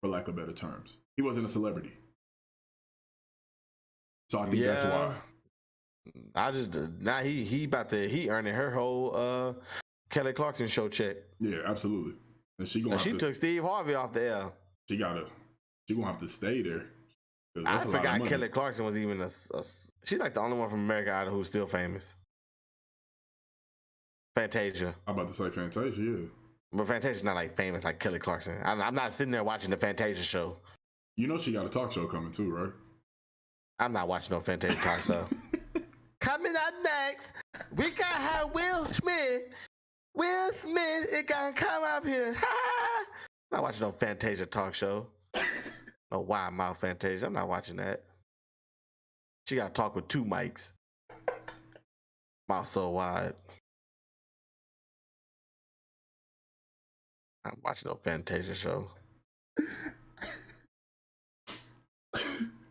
for lack of better terms. He wasn't a celebrity. So I think that's why. I just now he earning her whole Kelly Clarkson show check. Yeah, absolutely. And she took Steve Harvey off the air. She gonna have to stay there. I forgot Kelly Clarkson was even she's like the only one from American Idol who's still famous. Fantasia. I'm about to say Fantasia, yeah. But Fantasia's not like famous like Kelly Clarkson. I'm not sitting there watching the Fantasia show. You know she got a talk show coming too, right? I'm not watching no Fantasia talk show. Coming up next, we got her Will Smith. Will Smith is gonna come up here. I'm not watching no Fantasia talk show. No wide mouth Fantasia. I'm not watching that. She got to talk with 2 mics. Mouth so wide. I'm watching no Fantasia show.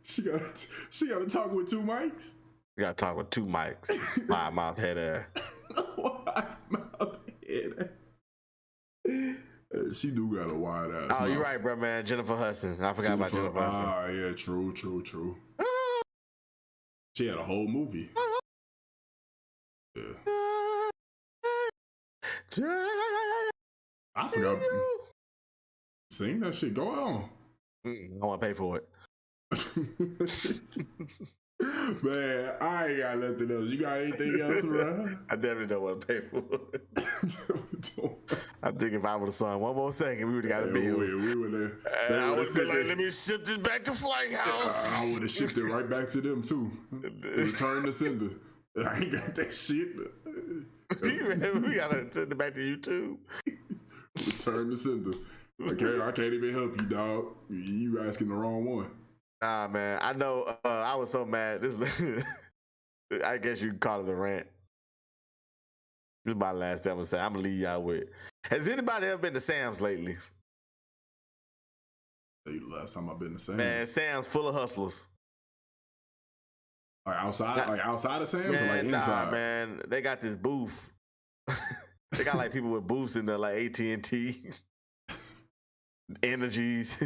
She got to talk with 2 mics. You got to talk with 2 mics. Wide mouth head air. Wide mouth head air. She do got a wide ass. Oh, you're right, bro, man. Jennifer Hudson. I forgot about Jennifer Hudson. Ah, yeah, true. She had a whole movie. Yeah. I forgot. Sing that shit. Go on. I want to pay for it. Man, I ain't got nothing else. You got anything else, bro? I definitely don't want to pay for it. I think if I would have sung one more second, we would have got a bill. We would have. I would have been like, let me ship this back to Flight House. I would have shipped it right back to them, too. Return the sender. I ain't got that shit. We got to send it back to YouTube. Return the sender. Okay, I can't even help you, dog. You asking the wrong one. Nah, man. I know. I was so mad. This, I guess you can call it a rant. This is my last time I'm saying. I'm gonna leave y'all with. Has anybody ever been to Sam's lately? The last time I've been to Sam's. Man, Sam's full of hustlers. Like outside of Sam's, or like inside? Nah, man. They got this booth. They got like people with booths in there, like AT&T, Energies.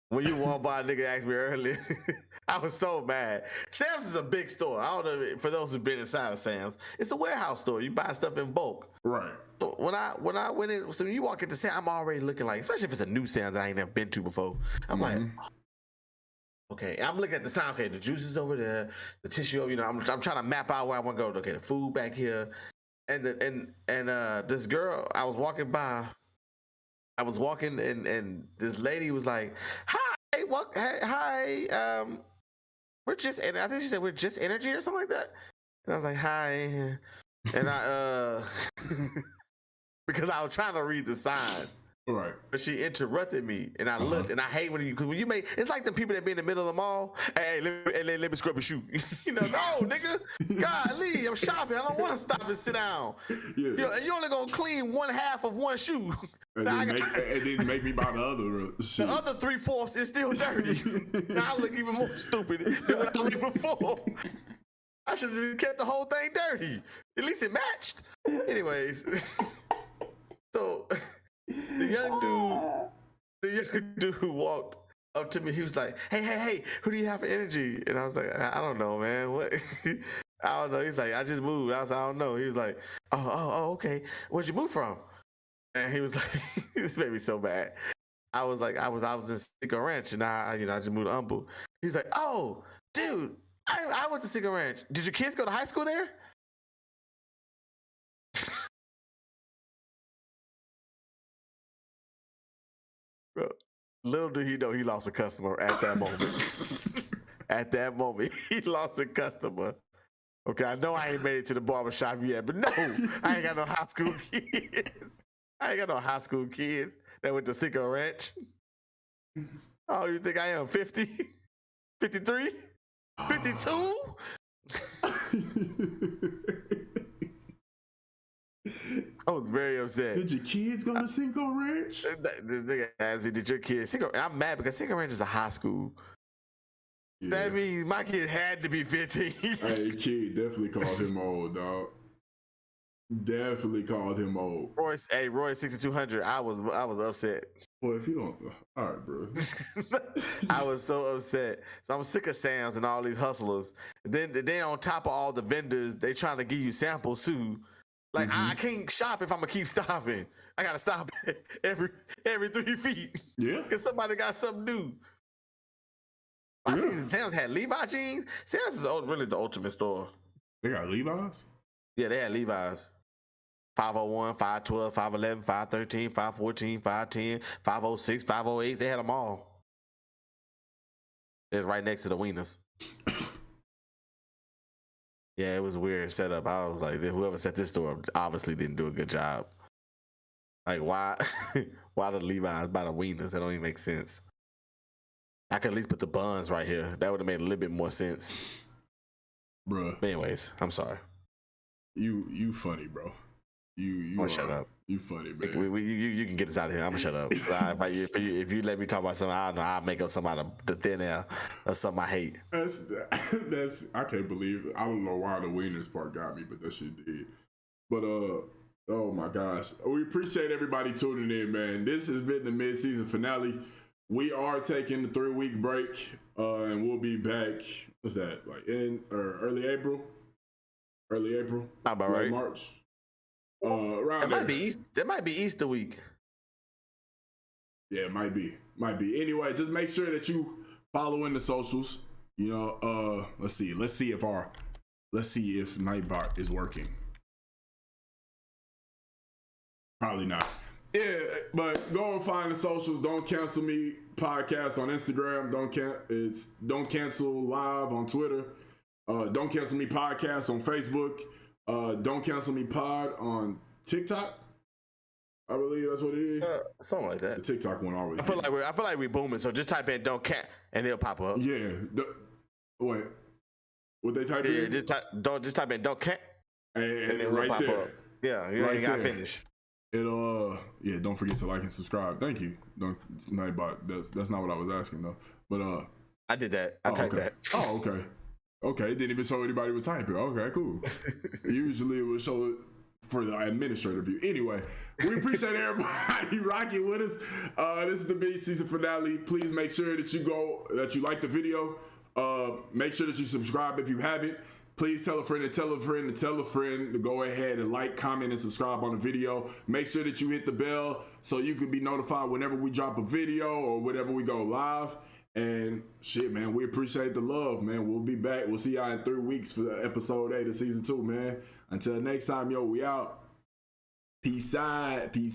When you walk by, a nigga asked me earlier. I was so mad. Sam's is a big store. I don't know for those who've been inside of Sam's. It's a warehouse store. You buy stuff in bulk. Right. So when I went in, so when you walk into Sam's, I'm already looking like, especially if it's a new Sam's that I ain't never been to before. I'm like, okay. I'm looking at the sign. Okay, the juice is over there. The tissue over. You know, I'm trying to map out where I want to go. Okay, the food back here, and this girl, I was walking by. I was walking and this lady was like, "Hi, what? Hi, we're just," and I think she said we're just energy or something like that. And I was like, "Hi," and I because I was trying to read the signs. Right. But she interrupted me, and I looked, and I hate when you make it's like the people that be in the middle of the mall. Hey, let me scrub your shoe. You know, no, nigga. Golly, I'm shopping. I don't want to stop and sit down. Yeah. You only gonna clean 1/2 of one shoe. And then make me buy the other shit. The other 3/4 is still dirty. Now I look even more stupid than what I looked before. I should have just kept the whole thing dirty. At least it matched. Anyways, so. The young dude who walked up to me, he was like, hey, who do you have for energy? And I was like, I don't know, man. What? I don't know. He's like, I just moved. I was like, I don't know. He was like, oh, okay. Where'd you move from? And he was like, this made me so bad. I was like, I was in Sico Ranch, and I just moved to Humble. He's like, oh, dude, I went to Sico Ranch. Did your kids go to high school there? Bro, little did he know he lost a customer at that moment. At that moment, he lost a customer. Okay, I know I ain't made it to the barbershop yet, but no, I ain't got no high school kids. I ain't got no high school kids that went to Sico Ranch. Oh, you think I am 50? 53? 52? I was very upset. Did your kids go to Sico Ranch? The nigga asked me, did your kids? I'm mad because Sico Ranch is a high school. Yeah. That means my kid had to be 15. Hey, kid, definitely called him old, dog. Definitely called him old. Roy 6200. I was upset. Boy, if you don't, all right, bro. I was so upset. So I'm sick of Sam's and all these hustlers. Then on top of all the vendors, they trying to give you samples too. Like I can't shop if I'm gonna keep stopping. I gotta stop every 3 feet. Yeah, because somebody got something new. I see Sam's had Levi jeans. Sam's is really the ultimate store. They got Levi's. Yeah, they had Levi's. 501, 512, 511, 513, 514, 510, 506, 508. They had them all. It's right next to the wieners. Yeah, it was a weird setup. I was like, whoever set this store up obviously didn't do a good job. Like, why why the Levi's by the wieners? That don't even make sense. I could at least put the buns right here. That would have made a little bit more sense. Bruh. But anyways, I'm sorry. You funny, bro. You shut up. You funny, man. You can get us out of here. I'm gonna shut up. If you let me talk about something, I don't know. I'll make up something out of the thin air or something I hate. That's I can't believe it. I don't know why the wieners part got me, but that shit did. But oh my gosh, we appreciate everybody tuning in, man. This has been the mid-season finale. We are taking the 3-week break, and we'll be back. What's that? Like in early April? Early April? How about right? March. Around That might be Easter week. Yeah, it might be. Anyway, just make sure that you follow in the socials. You know, let's see if Nightbot is working. Probably not. Yeah, but go and find the socials. Don't Cancel Me podcast on Instagram. Don't Cancel Live on Twitter. Don't Cancel Me podcast on Facebook. Don't Cancel Me pod on TikTok. I believe that's what it is. Something like that. The TikTok one always. I feel like we're booming. So just type in "don't cat" and it'll pop up. Yeah. Wait. What they type in? Yeah, just type in "don't cat" and it'll right pop there. up. Yeah, you ain't gotta finish. Don't forget to like and subscribe. Thank you. Nightbot. That's not what I was asking though. But I did that. I typed that. Oh, okay. Okay, it didn't even show anybody was typing. Okay, cool. Usually it would show it for the administrative view. Anyway, we appreciate everybody rocking with us. This is the mid-season finale. Please make sure that you like the video. Make sure that you subscribe if you haven't. Please tell a friend to tell a friend to tell a friend to go ahead and like, comment, and subscribe on the video. Make sure that you hit the bell so you can be notified whenever we drop a video or whenever we go live. And shit, man, we appreciate the love, man. We'll be back. We'll see y'all in 3 weeks for episode 8 of season 2, man. Until next time, yo, we out. Peace out. Peace.